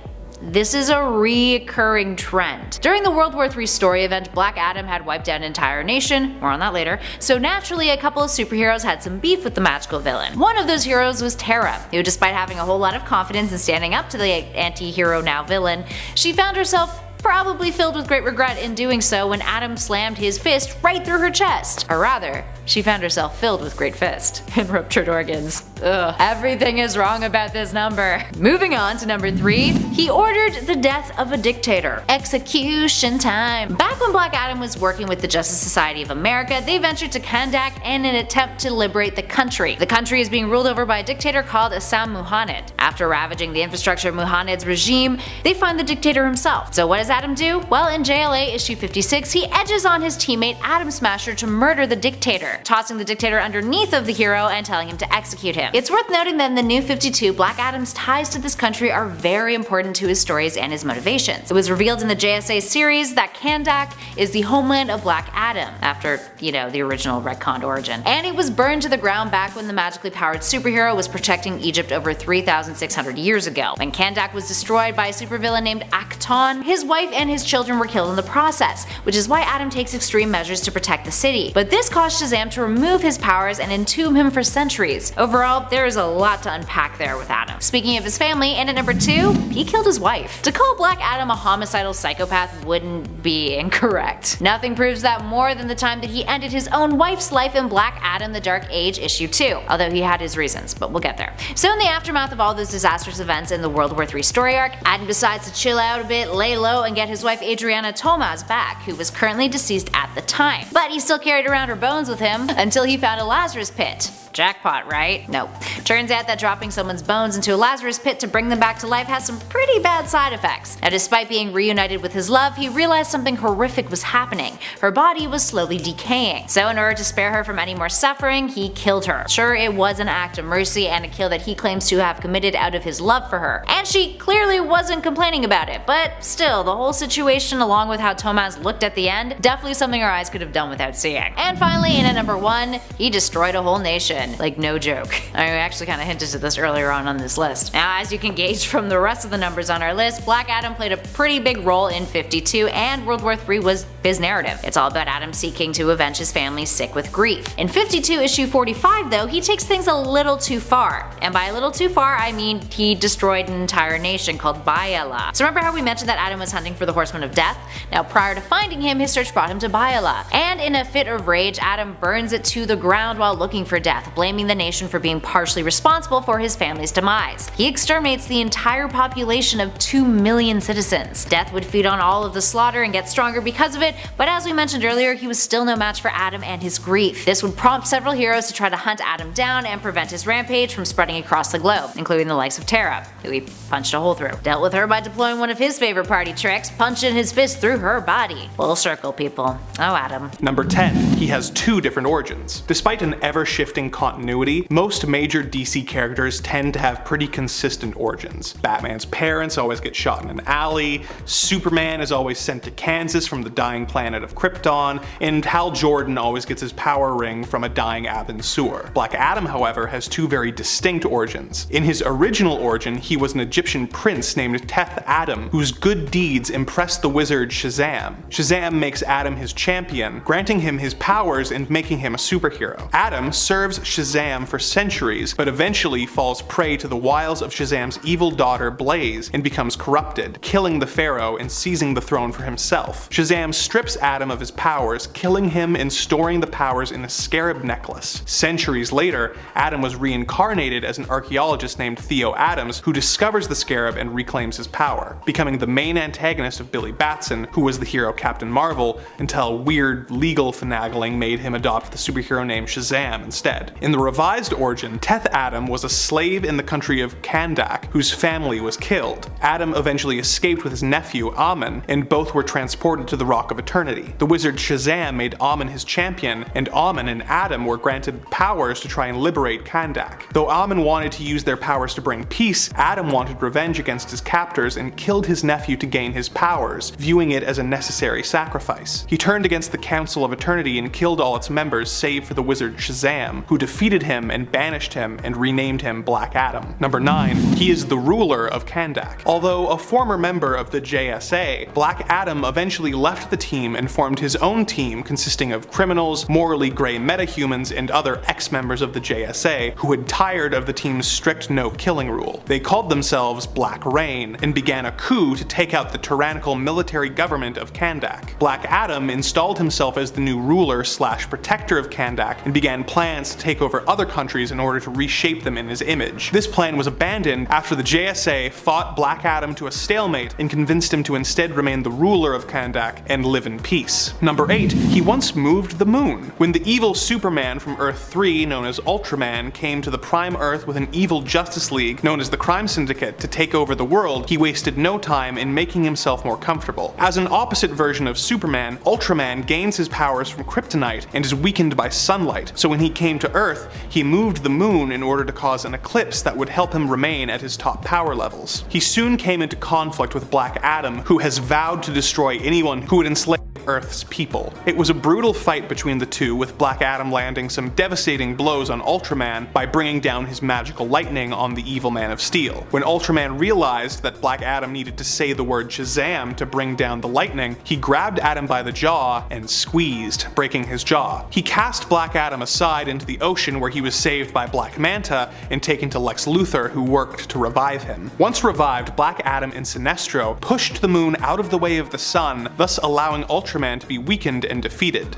[SPEAKER 5] this is a reoccurring trend. During the World War III story event, Black Adam had wiped out an entire nation, more on that later, so naturally a couple of superheroes had some beef with the magical villain. One of those heroes was Terra, who despite having a whole lot of confidence in standing up to the anti-hero now villain, she found herself probably filled with great regret in doing so when Adam slammed his fist right through her chest. Or rather, she found herself filled with great fist and ruptured organs. Ugh. Everything is wrong about this number. Moving on to number 3, he ordered the death of a dictator. Execution time. Back when Black Adam was working with the Justice Society of America, they ventured to Kandak in an attempt to liberate the country. The country is being ruled over by a dictator called Assam Muhannad. After ravaging the infrastructure of Muhannad's regime, they find the dictator himself. So what does Adam do? Well, in JLA issue 56, he edges on his teammate Atom Smasher to murder the dictator, tossing the dictator underneath of the hero and telling him to execute him. It's worth noting that in the New 52, Black Adam's ties to this country are very important to his stories and his motivations. It was revealed in the JSA series that Kandak is the homeland of Black Adam, after, the original retconned origin. And he was burned to the ground back when the magically powered superhero was protecting Egypt over 3,600 years ago. When Kandak was destroyed by a supervillain named Akton, his wife and his children were killed in the process, which is why Adam takes extreme measures to protect the city. But this caused Shazam to remove his powers and entomb him for centuries. Overall, there is a lot to unpack there with Adam. Speaking of his family, and at number 2, he killed his wife. To call Black Adam a homicidal psychopath wouldn't be incorrect. Nothing proves that more than the time that he ended his own wife's life in Black Adam the Dark Age issue 2, although he had his reasons, but we'll get there. So in the aftermath of all those disastrous events in the World War III story arc, Adam decides to chill out a bit, lay low, and get his wife Adriana Tomaz back, who was currently deceased at the time. But he still carried around her bones with him until he found a Lazarus pit. Jackpot, right? Nope. Turns out that dropping someone's bones into a Lazarus pit to bring them back to life has some pretty bad side effects. Now, despite being reunited with his love, he realized something horrific was happening. Her body was slowly decaying. So in order to spare her from any more suffering, he killed her. Sure, it was an act of mercy and a kill that he claims to have committed out of his love for her. And she clearly wasn't complaining about it, but still, the whole situation along with how Tomaz looked at the end, definitely something our eyes could have done without seeing. And finally, in at number 1, he destroyed a whole nation. Like, no joke. I actually kind of hinted to this earlier on this list. Now, as you can gauge from the rest of the numbers on our list, Black Adam played a pretty big role in 52, and World War III was his narrative. It's all about Adam seeking to avenge his family sick with grief. In 52 issue 45 though, he takes things a little too far. And by a little too far, I mean he destroyed an entire nation called Bayala. So remember how we mentioned that Adam was hunting for the Horseman of Death? Now prior to finding him, his search brought him to Bayala. And in a fit of rage, Adam burns it to the ground while looking for death, blaming the nation for being partially responsible for his family's demise. He exterminates the entire population of 2 million citizens. Death would feed on all of the slaughter and get stronger because of it, but as we mentioned earlier, he was still no match for Adam and his grief. This would prompt several heroes to try to hunt Adam down and prevent his rampage from spreading across the globe, including the likes of Terra, who he punched a hole through. Dealt with her by deploying one of his favorite party tricks, punching his fist through her body. Full circle, people. Oh, Adam.
[SPEAKER 3] Number 10. He has two different origins. Despite an ever-shifting continuity, most major DC characters tend to have pretty consistent origins. Batman's parents always get shot in an alley, Superman is always sent to Kansas from the dying planet of Krypton, and Hal Jordan always gets his power ring from a dying Athens sewer. Black Adam, however, has two very distinct origins. In his original origin, he was an Egyptian prince named Teth Adam, whose good deeds impressed the wizard Shazam. Shazam makes Adam his champion, granting him his powers and making him a superhero. Adam serves Shazam for centuries, but eventually falls prey to the wiles of Shazam's evil daughter Blaze and becomes corrupted, killing the pharaoh and seizing the throne for himself. Shazam strips Adam of his powers, killing him and storing the powers in a scarab necklace. Centuries later, Adam was reincarnated as an archaeologist named Theo Adams, who discovers the scarab and reclaims his power, becoming the main antagonist of Billy Batson, who was the hero Captain Marvel, until weird legal finagling made him adopt the superhero name Shazam instead. In the revised origin, Teth Adam was a slave in the country of Kandak, whose family was killed. Adam eventually escaped with his nephew Amun, and both were transported to the Rock of Eternity. The wizard Shazam made Amun his champion, and Amun and Adam were granted powers to try and liberate Kandak. Though Amun wanted to use their powers to bring peace, Adam wanted revenge against his captors and killed his nephew to gain his powers, viewing it as a necessary sacrifice. He turned against the Council of Eternity and killed all its members save for the wizard Shazam, who defeated him and banished him and renamed him Black Adam. Number 9. He is the ruler of Kandak. Although a former member of the JSA, Black Adam eventually left the team and formed his own team consisting of criminals, morally grey metahumans, and other ex-members of the JSA who had tired of the team's strict no-killing rule. They called themselves Black Rain and began a coup to take out the tyrannical military government of Kandak. Black Adam installed himself as the new ruler/protector of Kandak and began plans to take over other countries in order to reshape them in his image. This plan was abandoned after the JSA fought Black Adam to a stalemate and convinced him to instead remain the ruler of Kandak and live in peace. Number 8. He once moved the moon. When the evil Superman from Earth 3, known as Ultraman, came to the Prime Earth with an evil Justice League, known as the Crime Syndicate, to take over the world, he wasted no time in making himself more comfortable. As an opposite version of Superman, Ultraman gains his powers from kryptonite and is weakened by sunlight, so when he came to Earth, he moved the moon in order to cause an eclipse that would help him remain at his top power levels. He soon came into conflict with Black Adam, who has vowed to destroy anyone who would enslave Earth's people. It was a brutal fight between the two, with Black Adam landing some devastating blows on Ultraman by bringing down his magical lightning on the evil Man of Steel. When Ultraman realized that Black Adam needed to say the word Shazam to bring down the lightning, he grabbed Adam by the jaw and squeezed, breaking his jaw. He cast Black Adam aside into the ocean, where he was saved by Black Manta and taken to Lex Luthor, who worked to revive him. Once revived, Black Adam and Sinestro pushed the moon out of the way of the sun, thus allowing Ultraman to be weakened and defeated.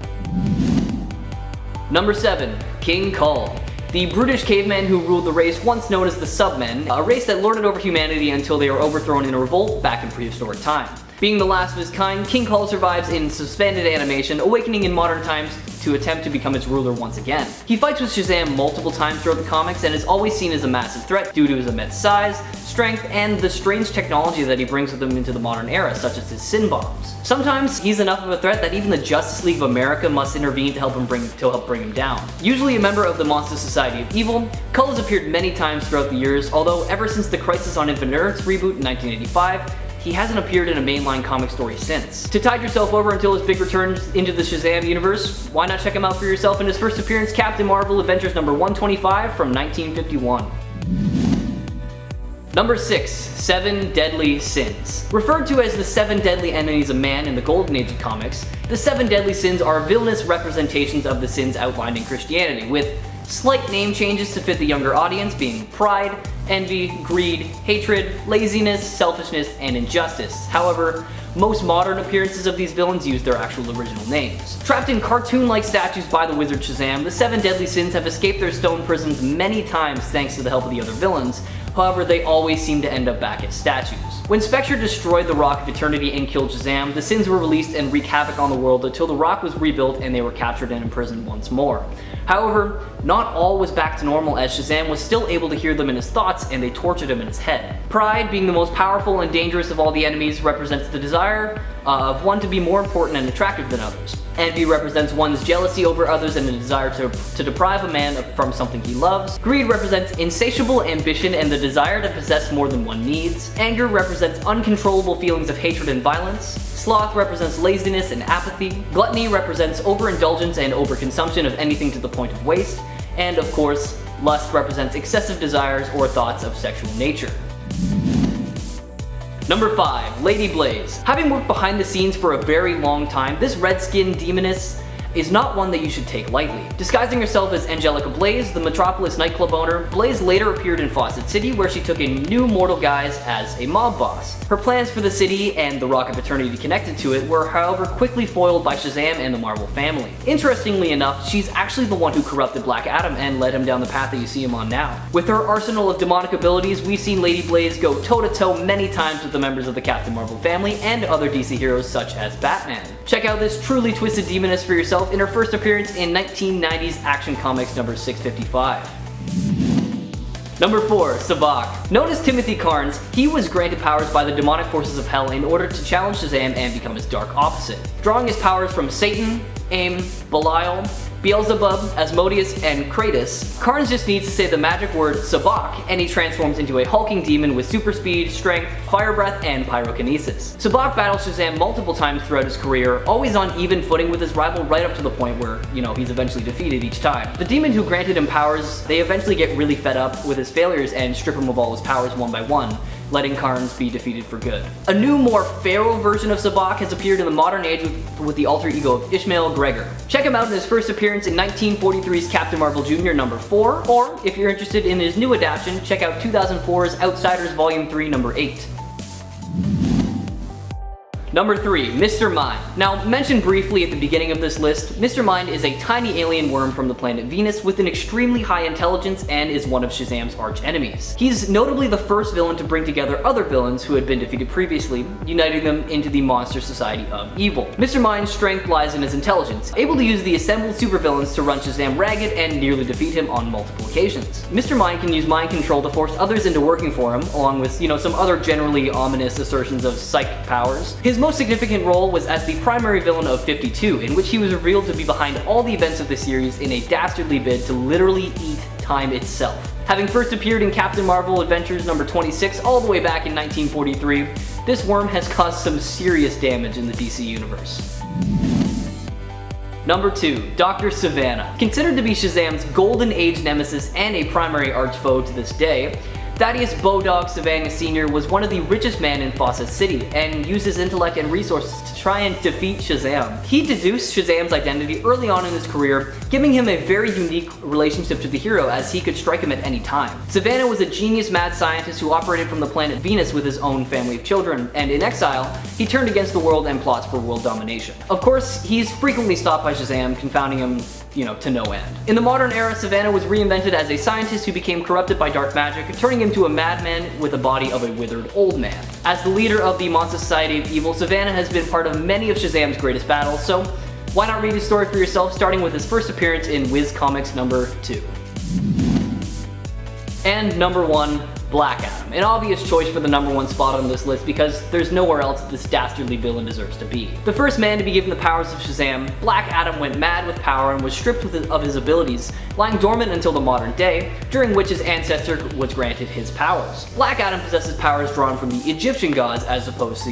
[SPEAKER 1] Number 7. King Kull. The brutish caveman who ruled the race once known as the Submen, a race that lorded over humanity until they were overthrown in a revolt back in prehistoric time. Being the last of his kind, King Kull survives in suspended animation, awakening in modern times to attempt to become its ruler once again. He fights with Shazam multiple times throughout the comics and is always seen as a massive threat due to his immense size, strength, and the strange technology that he brings with him into the modern era, such as his sin bombs. Sometimes he's enough of a threat that even the Justice League of America must intervene to help bring him down. Usually a member of the Monster Society of Evil, Kull has appeared many times throughout the years, although ever since the Crisis on Infinite Earths reboot in 1985, he hasn't appeared in a mainline comic story since. To tide yourself over until his big return into the Shazam universe, why not check him out for yourself in his first appearance, Captain Marvel Adventures number 125 from 1951. Number 6. 7 Deadly Sins. Referred to as the 7 deadly enemies of man in the Golden Age of comics, the 7 deadly sins are villainous representations of the sins outlined in Christianity, with slight name changes to fit the younger audience, being pride, envy, greed, hatred, laziness, selfishness, and injustice. However, most modern appearances of these villains use their actual original names. Trapped in cartoon-like statues by the wizard Shazam, the 7 deadly sins have escaped their stone prisons many times thanks to the help of the other villains. However, they always seem to end up back as statues. When Spectre destroyed the Rock of Eternity and killed Shazam, the sins were released and wreaked havoc on the world until the Rock was rebuilt and they were captured and imprisoned once more. However, not all was back to normal, as Shazam was still able to hear them in his thoughts and they tortured him in his head. Pride, being the most powerful and dangerous of all the enemies, represents the desire of one to be more important and attractive than others. Envy represents one's jealousy over others and a desire to deprive a man from something he loves. Greed represents insatiable ambition and the desire to possess more than one needs. Anger represents uncontrollable feelings of hatred and violence. Sloth represents laziness and apathy. Gluttony represents overindulgence and overconsumption of anything to the point of waste. And of course, lust represents excessive desires or thoughts of sexual nature. Number 5, Lady Blaze. Having worked behind the scenes for a very long time, this red-skinned demoness is not one that you should take lightly. Disguising herself as Angelica Blaze, the Metropolis nightclub owner, Blaze later appeared in Fawcett City, where she took a new mortal guise as a mob boss. Her plans for the city and the Rocket Fraternity connected to it were, however, quickly foiled by Shazam and the Marvel family. Interestingly enough, she's actually the one who corrupted Black Adam and led him down the path that you see him on now. With her arsenal of demonic abilities, we've seen Lady Blaze go toe-to-toe many times with the members of the Captain Marvel family and other DC heroes such as Batman. Check out this truly twisted demoness for yourself in her first appearance in 1990's Action Comics number 655. Number 4, Sabbac. Known as Timothy Carnes, he was granted powers by the demonic forces of hell in order to challenge Shazam and become his dark opposite. Drawing his powers from Satan, Aim, Belial, Beelzebub, Asmodeus, and Kratos, Carnes just needs to say the magic word Sabbac and he transforms into a hulking demon with super speed, strength, fire breath, and pyrokinesis. Sabbac battles Shazam multiple times throughout his career, always on even footing with his rival right up to the point where, he's eventually defeated each time. The demon who granted him powers, they eventually get really fed up with his failures and strip him of all his powers one by one, letting Carnes be defeated for good. A new, more feral version of Sabbac has appeared in the modern age with the alter ego of Ishmael Gregor. Check him out in his first appearance in 1943's Captain Marvel Jr. number 4, or if you're interested in his new adaptation, check out 2004's Outsiders Volume 3 number 8. Number 3, Mr. Mind. Now, mentioned briefly at the beginning of this list, Mr. Mind is a tiny alien worm from the planet Venus with an extremely high intelligence and is one of Shazam's arch enemies. He's notably the first villain to bring together other villains who had been defeated previously, uniting them into the Monster Society of Evil. Mr. Mind's strength lies in his intelligence, able to use the assembled supervillains to run Shazam ragged and nearly defeat him on multiple occasions. Mr. Mind can use mind control to force others into working for him, along with, some other generally ominous assertions of psychic powers. His most significant role was as the primary villain of 52, in which he was revealed to be behind all the events of the series in a dastardly bid to literally eat time itself. Having first appeared in Captain Marvel Adventures number 26 all the way back in 1943, this worm has caused some serious damage in the DC universe. Number 2, Dr. Savannah. Considered to be Shazam's golden age nemesis and a primary arch foe to this day, Thaddeus Bodog Savannah Sr. was one of the richest men in Fawcett City and used his intellect and resources to try and defeat Shazam. He deduced Shazam's identity early on in his career, giving him a very unique relationship to the hero as he could strike him at any time. Savannah was a genius mad scientist who operated from the planet Venus with his own family of children, and in exile, he turned against the world and plots for world domination. Of course, he's frequently stopped by Shazam, confounding him to no end. In the modern era, Savannah was reinvented as a scientist who became corrupted by dark magic, turning him to a madman with the body of a withered old man. As the leader of the Monster Society of Evil, Savannah has been part of many of Shazam's greatest battles, so why not read his story for yourself, starting with his first appearance in Wiz Comics number 2. And number 1, Black Adam. An obvious choice for the number 1 spot on this list because there's nowhere else this dastardly villain deserves to be. The first man to be given the powers of Shazam, Black Adam went mad with power and was stripped of his abilities, lying dormant until the modern day, during which his ancestor was granted his powers. Black Adam possesses powers drawn from the Egyptian gods as opposed to,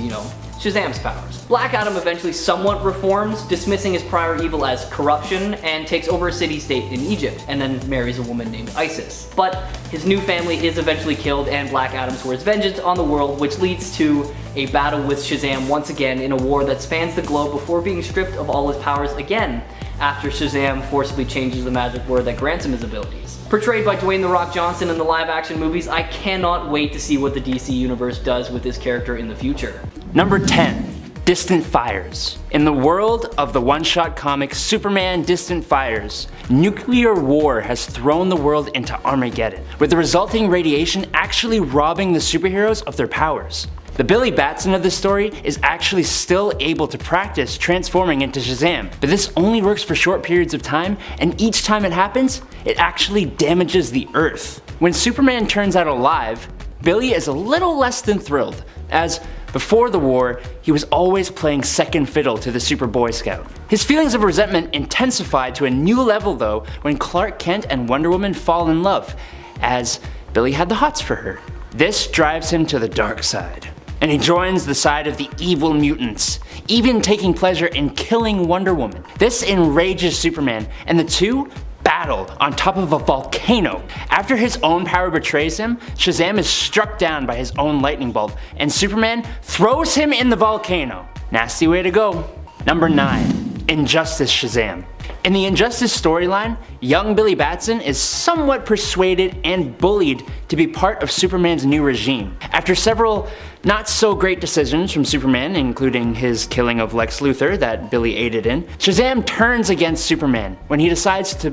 [SPEAKER 1] Shazam's powers. Black Adam eventually somewhat reforms, dismissing his prior evil as corruption, and takes over a city-state in Egypt, and then marries a woman named Isis. But his new family is eventually killed, and Black Adam swears vengeance on the world, which leads to a battle with Shazam once again in a war that spans the globe before being stripped of all his powers again, after Shazam forcibly changes the magic word that grants him his abilities. Portrayed by Dwayne "The Rock" Johnson in the live-action movies, I cannot wait to see what the DC Universe does with this character in the future.
[SPEAKER 4] Number 10. Distant Fires. In the world of the one-shot comic Superman Distant Fires, nuclear war has thrown the world into Armageddon, with the resulting radiation actually robbing the superheroes of their powers. The Billy Batson of the story is actually still able to practice transforming into Shazam, but this only works for short periods of time, and each time it happens, it actually damages the Earth. When Superman turns out alive, Billy is a little less than thrilled, as before the war, he was always playing second fiddle to the Super Boy Scout. His feelings of resentment intensified to a new level though when Clark Kent and Wonder Woman fall in love, as Billy had the hots for her. This drives him to the dark side, and he joins the side of the evil mutants, even taking pleasure in killing Wonder Woman. This enrages Superman, and the two battle on top of a volcano. After his own power betrays him, Shazam is struck down by his own lightning bolt, and Superman throws him in the volcano. Nasty way to go. Number 9. Injustice Shazam. In the Injustice storyline, young Billy Batson is somewhat persuaded and bullied to be part of Superman's new regime. After several not so great decisions from Superman, including his killing of Lex Luthor that Billy aided in, Shazam turns against Superman when he decides to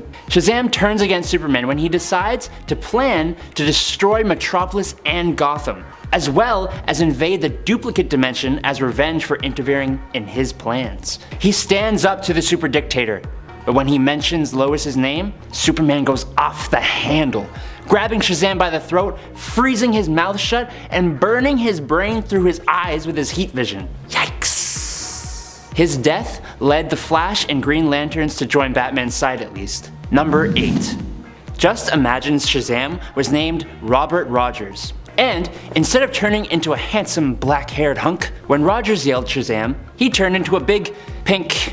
[SPEAKER 4] plan to destroy Metropolis and Gotham, as well as invade the duplicate dimension as revenge for interfering in his plans. He stands up to the super dictator, but when he mentions Lois's name, Superman goes off the handle, grabbing Shazam by the throat, freezing his mouth shut, and burning his brain through his eyes with his heat vision. Yikes! His death led the Flash and Green Lanterns to join Batman's side at least. Number 8. Just Imagine's Shazam was named Robert Rogers. And instead of turning into a handsome black-haired hunk, when Rogers yelled Shazam, he turned into a big pink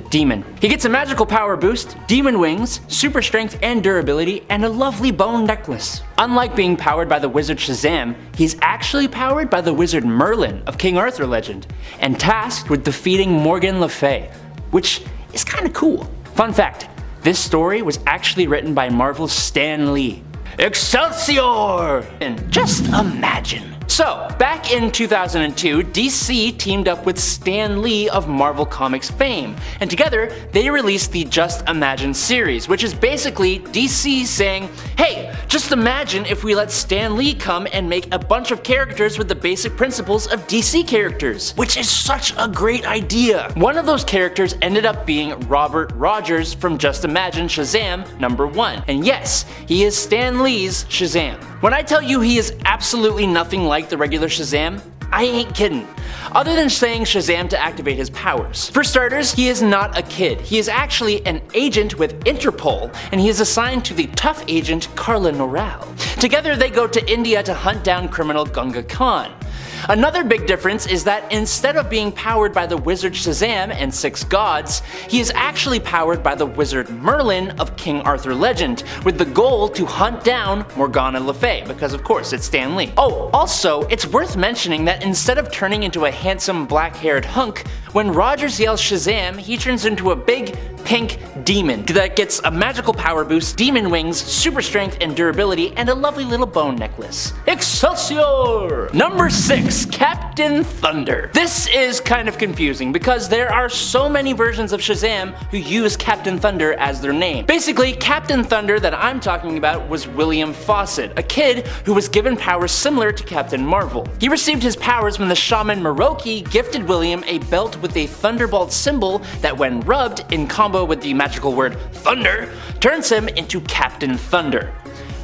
[SPEAKER 4] demon. He gets a magical power boost, demon wings, super strength and durability, and a lovely bone necklace. Unlike being powered by the wizard Shazam, he's actually powered by the wizard Merlin of King Arthur legend, and tasked with defeating Morgan Le Fay, which is kinda cool. Fun fact, this story was actually written by Marvel's Stan Lee. Excelsior! And just imagine. So, back in 2002, DC teamed up with Stan Lee of Marvel Comics fame, and together they released the Just Imagine series, which is basically DC saying, hey, just imagine if we let Stan Lee come and make a bunch of characters with the basic principles of DC characters, which is such a great idea. One of those characters ended up being Robert Rogers from Just Imagine Shazam #1, and yes, he is Stan Lee's Shazam. When I tell you he is absolutely nothing like the regular Shazam, I ain't kidding. Other than saying Shazam to activate his powers. For starters, he is not a kid. He is actually an agent with Interpol, and he is assigned to the tough agent Carla Noral. Together they go to India to hunt down criminal Gunga Khan. Another big difference is that instead of being powered by the wizard Shazam and 6 gods, he is actually powered by the wizard Merlin of King Arthur legend, with the goal to hunt down Morgana Le Fay, because of course it's Stan Lee. Oh, also, it's worth mentioning that instead of turning into a handsome black-haired hunk, when Rogers yells Shazam, he turns into a big pink demon that gets a magical power boost, demon wings, super strength and durability, and a lovely little bone necklace. Excelsior! Number 6, Captain Thunder. This is kind of confusing because there are so many versions of Shazam who use Captain Thunder as their name. Basically, Captain Thunder that I'm talking about was William Fawcett, a kid who was given powers similar to Captain Marvel. He received his powers when the shaman Maroki gifted William a belt with a thunderbolt symbol that, when rubbed in combo with the magical word thunder, turns him into Captain Thunder.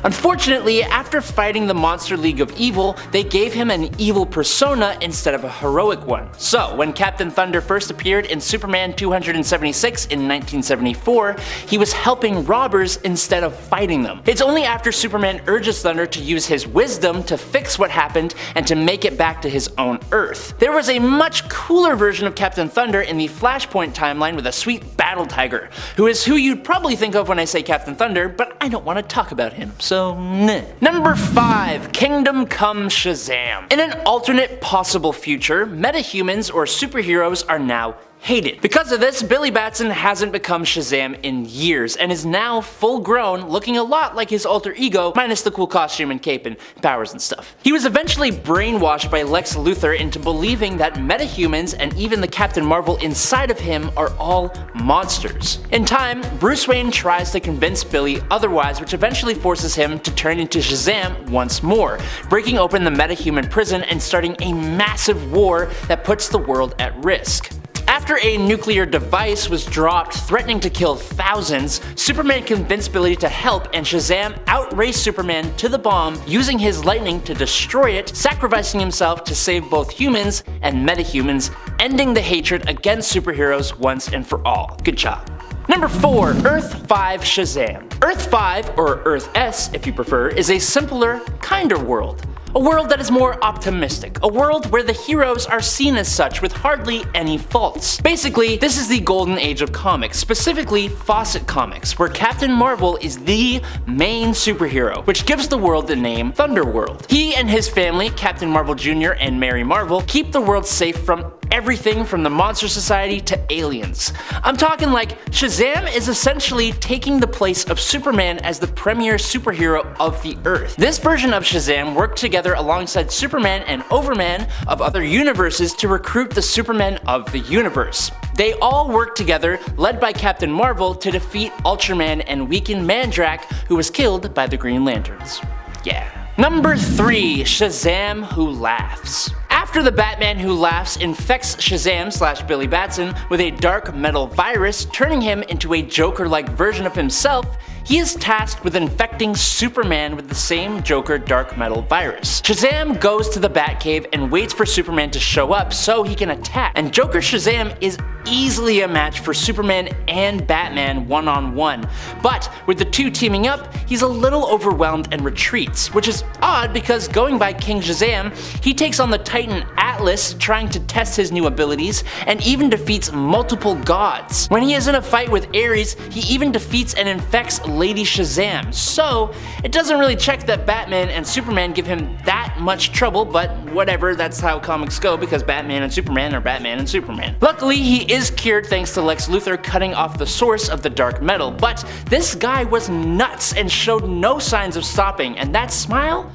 [SPEAKER 4] Unfortunately, after fighting the Monster League of Evil, they gave him an evil persona instead of a heroic one. So, when Captain Thunder first appeared in Superman 276 in 1974, he was helping robbers instead of fighting them. It's only after Superman urges Thunder to use his wisdom to fix what happened and to make it back to his own Earth. There was a much cooler version of Captain Thunder in the Flashpoint timeline with a sweet battle tiger, who is who you'd probably think of when I say Captain Thunder, but I don't want to talk about him, so nah. Number 5, Kingdom Come Shazam. In an alternate possible future, metahumans or superheroes are now hated. Because of this, Billy Batson hasn't become Shazam in years and is now full grown, looking a lot like his alter ego, minus the cool costume and cape and powers and stuff. He was eventually brainwashed by Lex Luthor into believing that metahumans and even the Captain Marvel inside of him are all monsters. In time, Bruce Wayne tries to convince Billy otherwise, which eventually forces him to turn into Shazam once more, breaking open the metahuman prison and starting a massive war that puts the world at risk. After a nuclear device was dropped threatening to kill thousands, Superman convinced Billy to help, and Shazam outraced Superman to the bomb, using his lightning to destroy it, sacrificing himself to save both humans and metahumans, ending the hatred against superheroes once and for all. Good job. Number 4. Earth 5 Shazam. Earth 5, or Earth S if you prefer, is a simpler, kinder world. A world that is more optimistic, a world where the heroes are seen as such with hardly any faults. Basically, this is the golden age of comics, specifically Fawcett Comics, where Captain Marvel is the main superhero, which gives the world the name Thunderworld. He and his family, Captain Marvel Jr. and Mary Marvel, keep the world safe from everything from the Monster Society to aliens. I'm talking like Shazam is essentially taking the place of Superman as the premier superhero of the Earth. This version of Shazam worked together alongside Superman and Overman of other universes to recruit the Supermen of the universe. They all worked together, led by Captain Marvel, to defeat Ultraman and weaken Mandrake, who was killed by the Green Lanterns. Yeah. Number 3. Shazam Who Laughs. After the Batman Who Laughs infects Shazam / Billy Batson with a dark metal virus, turning him into a Joker-like version of himself, he is tasked with infecting Superman with the same Joker dark metal virus. Shazam goes to the Batcave and waits for Superman to show up so he can attack, and Joker Shazam is easily a match for Superman and Batman one-on-one. But with the two teaming up, he's a little overwhelmed and retreats, which is odd because going by King Shazam, he takes on the Titan Atlas trying to test his new abilities and even defeats multiple gods. When he is in a fight with Ares, he even defeats and infects Lady Shazam, so it doesn't really check that Batman and Superman give him that much trouble, but whatever, that's how comics go because Batman and Superman are Batman and Superman. Luckily, he is cured thanks to Lex Luthor cutting off the source of the dark metal, but this guy was nuts and showed no signs of stopping, and that smile?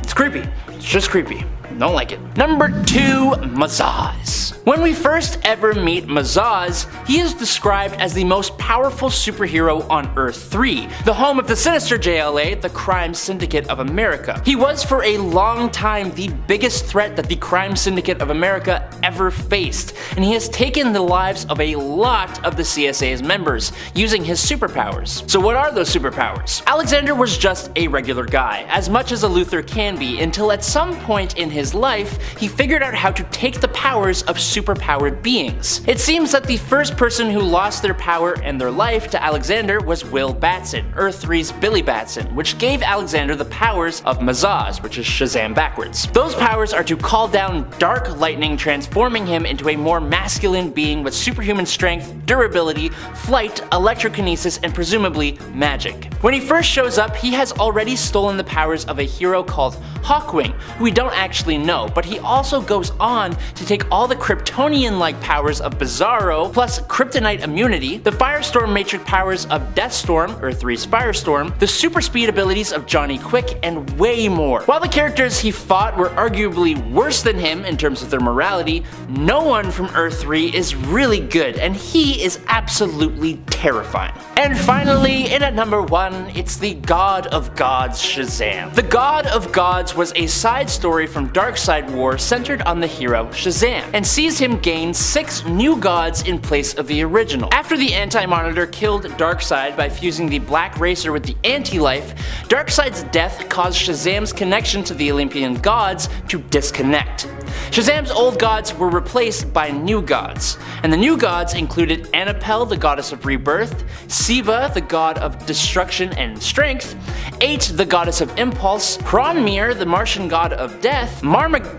[SPEAKER 4] It's creepy. It's just creepy. Don't like it. Number 2. Mazaz. When we first ever meet Mazaz, he is described as the most powerful superhero on Earth 3, the home of the sinister JLA, the Crime Syndicate of America. He was for a long time the biggest threat that the Crime Syndicate of America ever faced, and he has taken the lives of a lot of the CSA's members, using his superpowers. So what are those superpowers? Alexander was just a regular guy, as much as a Luthor can be, until at some point in his life, he figured out how to take the powers of superpowered beings. It seems that the first person who lost their power and their life to Alexander was Will Batson, Earth 3's Billy Batson, which gave Alexander the powers of Mazaz, which is Shazam backwards. Those powers are to call down dark lightning, transforming him into a more masculine being with superhuman strength, durability, flight, electrokinesis, and presumably magic. When he first shows up, he has already stolen the powers of a hero called Hawkwing, who we don't actually know, but he also goes on to take all the Kryptonian-like powers of Bizarro, plus kryptonite immunity, the Firestorm Matrix powers of Deathstorm, Earth 3's Firestorm, the super speed abilities of Johnny Quick, and way more. While the characters he fought were arguably worse than him in terms of their morality, no one from Earth 3 is really good, and he is absolutely terrifying. And finally, in at number 1, it's the God of Gods Shazam. The God of Gods was a side story from Darkseid War centered on the hero Shazam, and sees him gain 6 new gods in place of the original. After the Anti-Monitor killed Darkseid by fusing the Black Racer with the Anti-Life, Darkseid's death caused Shazam's connection to the Olympian gods to disconnect. Shazam's old gods were replaced by new gods, and the new gods included Anapel, the goddess of rebirth, Siva, the god of destruction and strength, Ate, the goddess of impulse, Hronmir, the Martian god of death, Memorigan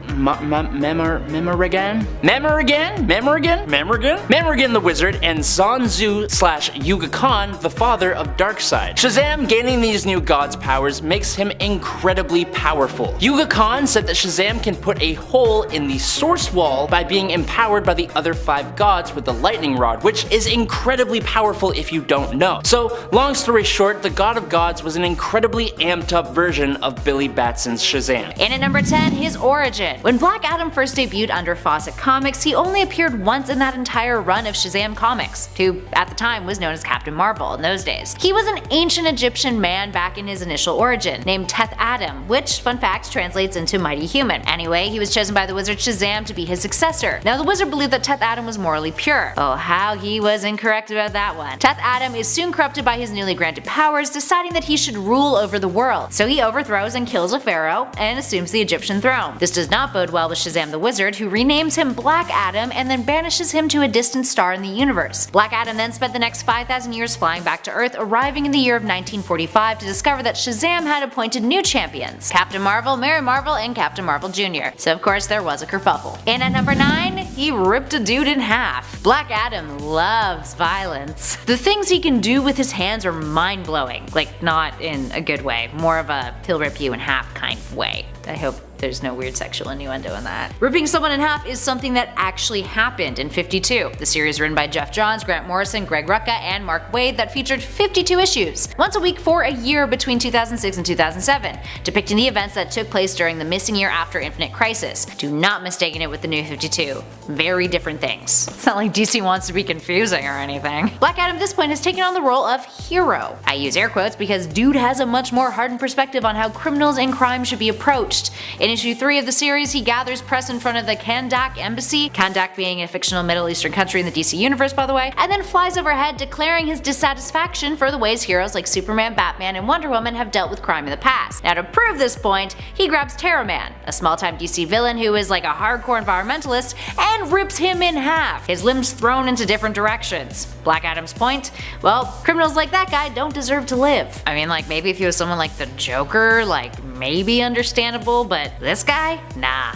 [SPEAKER 4] the wizard, and Zanzu / Yuga Khan, the father of Darkseid. Shazam gaining these new gods' powers makes him incredibly powerful. Yuga Khan said that Shazam can put a hole hole in the source wall by being empowered by the other 5 gods with the lightning rod, which is incredibly powerful if you don't know. So long story short, the God of Gods was an incredibly amped up version of Billy Batson's Shazam.
[SPEAKER 5] And at number 10, his origin. When Black Adam first debuted under Fawcett Comics, he only appeared once in that entire run of Shazam comics, who at the time was known as Captain Marvel in those days. He was an ancient Egyptian man back in his initial origin, named Teth Adam, which, fun fact, translates into Mighty Human. Anyway, he was chosen by the wizard Shazam to be his successor. Now the wizard believed that Teth Adam was morally pure. Oh, how he was incorrect about that one. Teth Adam is soon corrupted by his newly granted powers, deciding that he should rule over the world. So he overthrows and kills a pharaoh and assumes the Egyptian throne. This does not bode well with Shazam the wizard, who renames him Black Adam and then banishes him to a distant star in the universe. Black Adam then spent the next 5,000 years flying back to Earth, arriving in the year of 1945 to discover that Shazam had appointed new champions: Captain Marvel, Mary Marvel, and Captain Marvel Jr. So of course there was a kerfuffle. And at number 9, he ripped a dude in half. Black Adam loves violence. The things he can do with his hands are mind-blowing. Like, not in a good way, more of a he'll rip you in half kind of way. I hope there's no weird sexual innuendo in that. Ripping someone in half is something that actually happened in 52. The series written by Jeff Johns, Grant Morrison, Greg Rucka, and Mark Waid that featured 52 issues, once a week for a year between 2006 and 2007, depicting the events that took place during the missing year after Infinite Crisis. Do not mistake it with the New 52. Very different things. It's not like DC wants to be confusing or anything. Black Adam at this point has taken on the role of hero. I use air quotes because dude has a much more hardened perspective on how criminals and crime should be approached. In issue 3 of the series, he gathers press in front of the Kandak embassy, Kandak being a fictional Middle Eastern country in the DC universe by the way, and then flies overhead declaring his dissatisfaction for the ways heroes like Superman, Batman, and Wonder Woman have dealt with crime in the past. Now to prove this point, he grabs Terra Man, a small-time DC villain who is like a hardcore environmentalist, and rips him in half, his limbs thrown into different directions. Black Adam's point? Well, criminals like that guy don't deserve to live. I mean, like, maybe if he was someone like the Joker, like, maybe understandable, but this guy? Nah.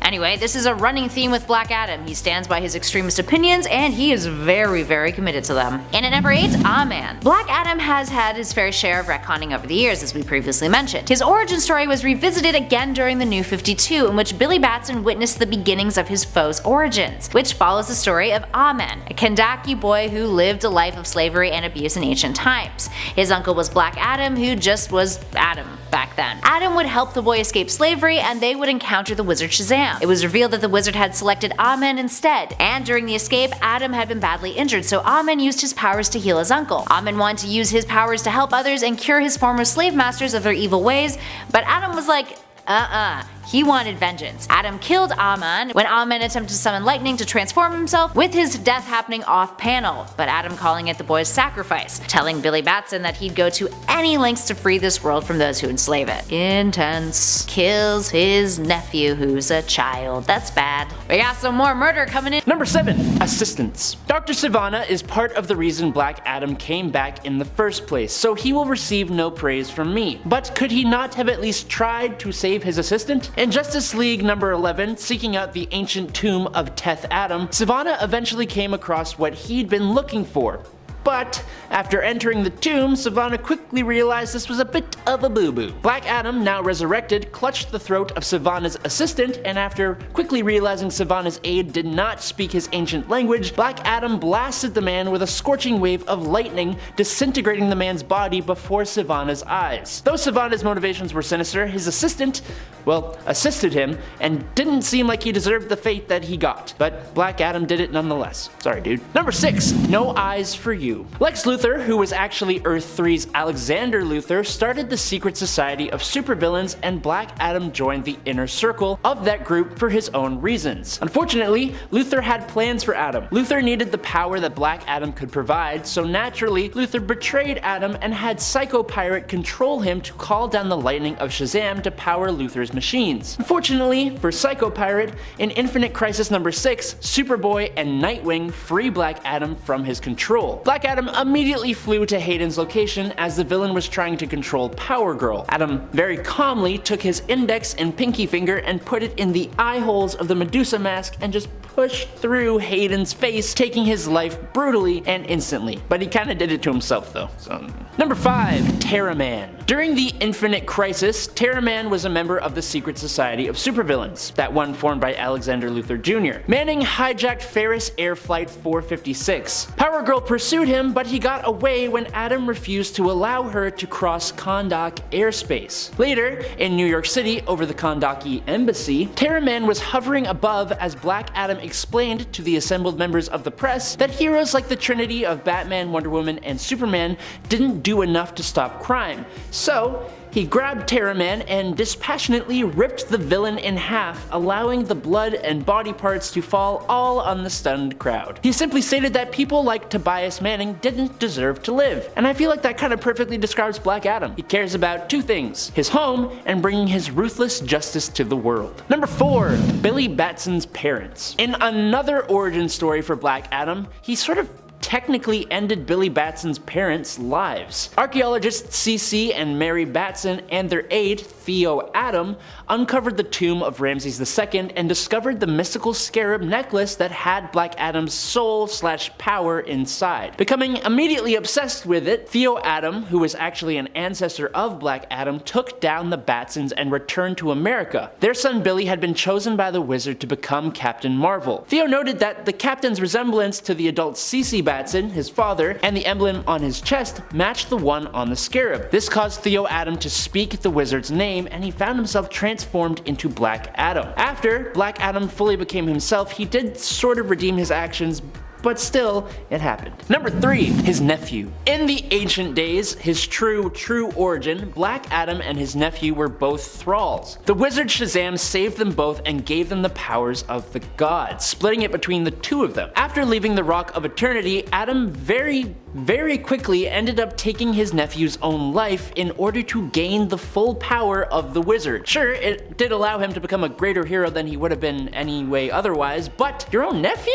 [SPEAKER 5] Anyway, this is a running theme with Black Adam. He stands by his extremist opinions and he is very, very committed to them. And at number 8, Ah-Man. Black Adam has had his fair share of retconning over the years, as we previously mentioned. His origin story was revisited again during the New 52, in which Billy Batson witnessed the beginnings of his foe's origins, which follows the story of Ah-Man, a Kandaki boy who lived a life of slavery and abuse in ancient times. His uncle was Black Adam, who just was Adam back then. Adam would help the boy escape slavery and they would encounter the wizard Shazam. It was revealed that the wizard had selected Ah-Man instead, and during the escape, Adam had been badly injured, so Ah-Man used his powers to heal his uncle. Ah-Man wanted to use his powers to help others and cure his former slave masters of their evil ways, but Adam was like, he wanted vengeance. Adam killed Ah-Man when Ah-Man attempted to summon lightning to transform himself, with his death happening off panel, but Adam calling it the boy's sacrifice, telling Billy Batson that he'd go to any lengths to free this world from those who enslave it. Intense. Kills his nephew who's a child. That's bad. We got some more murder coming in.
[SPEAKER 4] Number 7. Assistants. Dr. Sivana is part of the reason Black Adam came back in the first place, so he will receive no praise from me. But could he not have at least tried to save his assistant? In Justice League number 11, seeking out the ancient tomb of Teth Adam, Sivana eventually came across what he'd been looking for. But after entering the tomb, Sivana quickly realized this was a bit of a boo-boo. Black Adam, now resurrected, clutched the throat of Sivana's assistant, and after quickly realizing Sivana's aide did not speak his ancient language, Black Adam blasted the man with a scorching wave of lightning, disintegrating the man's body before Sivana's eyes. Though Sivana's motivations were sinister, his assistant, well, assisted him, and didn't seem like he deserved the fate that he got. But Black Adam did it nonetheless. Sorry, dude. Number 6. No Eyes for You. Lex Luthor, who was actually Earth 3's Alexander Luthor, started the secret society of supervillains, and Black Adam joined the inner circle of that group for his own reasons. Unfortunately, Luthor had plans for Adam. Luthor needed the power that Black Adam could provide, so naturally, Luthor betrayed Adam and had Psycho Pirate control him to call down the lightning of Shazam to power Luthor's machines. Unfortunately for Psycho Pirate, in Infinite Crisis number 6, Superboy and Nightwing free Black Adam from his control. Black Adam immediately flew to Hayden's location as the villain was trying to control Power Girl. Adam very calmly took his index and pinky finger and put it in the eye holes of the Medusa mask and just pushed through Hayden's face, taking his life brutally and instantly. But he kinda did it to himself though. So. Number 5. Terra Man. During the Infinite Crisis, Terra Man was a member of the Secret Society of Supervillains, that one formed by Alexander Luthor Jr. Manning hijacked Ferris Air Flight 456. Power Girl pursued him, but he got away when Adam refused to allow her to cross Kahndaq airspace. Later, in New York City over the Kahndaqi embassy, Terra Man was hovering above as Black Adam explained to the assembled members of the press that heroes like the Trinity of Batman, Wonder Woman, and Superman didn't do enough to stop crime. So, he grabbed Terra Man and dispassionately ripped the villain in half, allowing the blood and body parts to fall all on the stunned crowd. He simply stated that people like Tobias Manning didn't deserve to live, and I feel like that kind of perfectly describes Black Adam. He cares about two things: his home and bringing his ruthless justice to the world. Number 4. Billy Batson's parents. In another origin story for Black Adam, he sort of technically ended Billy Batson's parents' lives. Archaeologists CC and Mary Batson and their aide, Theo Adam, uncovered the tomb of Ramses II and discovered the mystical scarab necklace that had Black Adam's soul/power inside. Becoming immediately obsessed with it, Theo Adam, who was actually an ancestor of Black Adam, took down the Batsons and returned to America. Their son Billy had been chosen by the wizard to become Captain Marvel. Theo noted that the captain's resemblance to the adult CC Batson, his father, and the emblem on his chest matched the one on the scarab. This caused Theo Adam to speak the wizard's name, and he found himself transformed into Black Adam. After Black Adam fully became himself, he did sort of redeem his actions, but still, it happened. Number 3. His nephew. In the ancient days, his true origin, Black Adam and his nephew were both thralls. The wizard Shazam saved them both and gave them the powers of the gods, splitting it between the two of them. After leaving the Rock of Eternity, Adam very quickly ended up taking his nephew's own life in order to gain the full power of the wizard. Sure, it did allow him to become a greater hero than he would have been anyway otherwise, but your own nephew?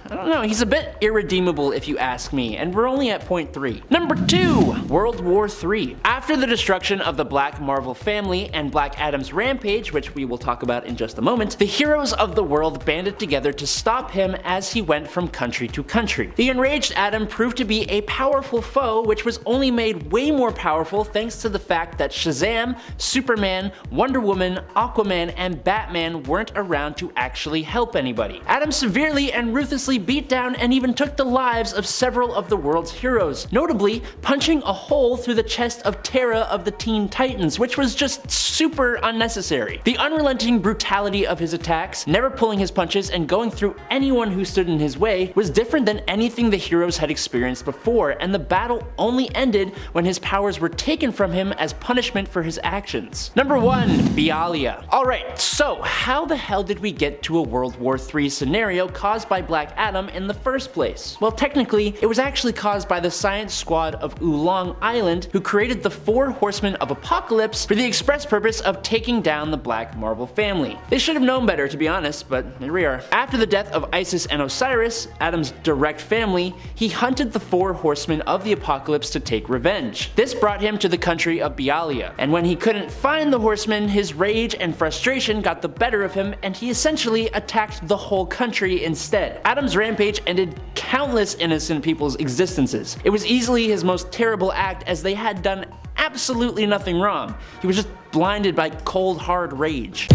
[SPEAKER 4] I don't know, he's a bit irredeemable if you ask me, and we're only at point 3. Number 2. World War III. After the destruction of the Black Marvel family and Black Adam's rampage, which we will talk about in just a moment, the heroes of the world banded together to stop him as he went from country to country. The enraged Adam proved to be a powerful foe, which was only made way more powerful thanks to the fact that Shazam, Superman, Wonder Woman, Aquaman, and Batman weren't around to actually help anybody. Adam severely and ruthlessly beat down and even took the lives of several of the world's heroes, notably punching a hole through the chest of Terra of the Teen Titans, which was just super unnecessary. The unrelenting brutality of his attacks, never pulling his punches, and going through anyone who stood in his way was different than anything the heroes had experienced before, and the battle only ended when his powers were taken from him as punishment for his actions. Number 1. Bialia. Alright, so how the hell did we get to a World War III scenario caused by Black Adam in the first place? Well, technically, it was actually caused by the science squad of Oolong Island, who created the 4 Horsemen of Apocalypse for the express purpose of taking down the Black Marvel family. They should have known better, to be honest, but here we are. After the death of Isis and Osiris, Adam's direct family, he hunted the 4 Horsemen of the Apocalypse to take revenge. This brought him to the country of Bialia, and when he couldn't find the Horsemen, his rage and frustration got the better of him, and he essentially attacked the whole country instead. Adam's rampage ended countless innocent people's existences. It was easily his most terrible act, as they had done absolutely nothing wrong. He was just blinded by cold, hard rage.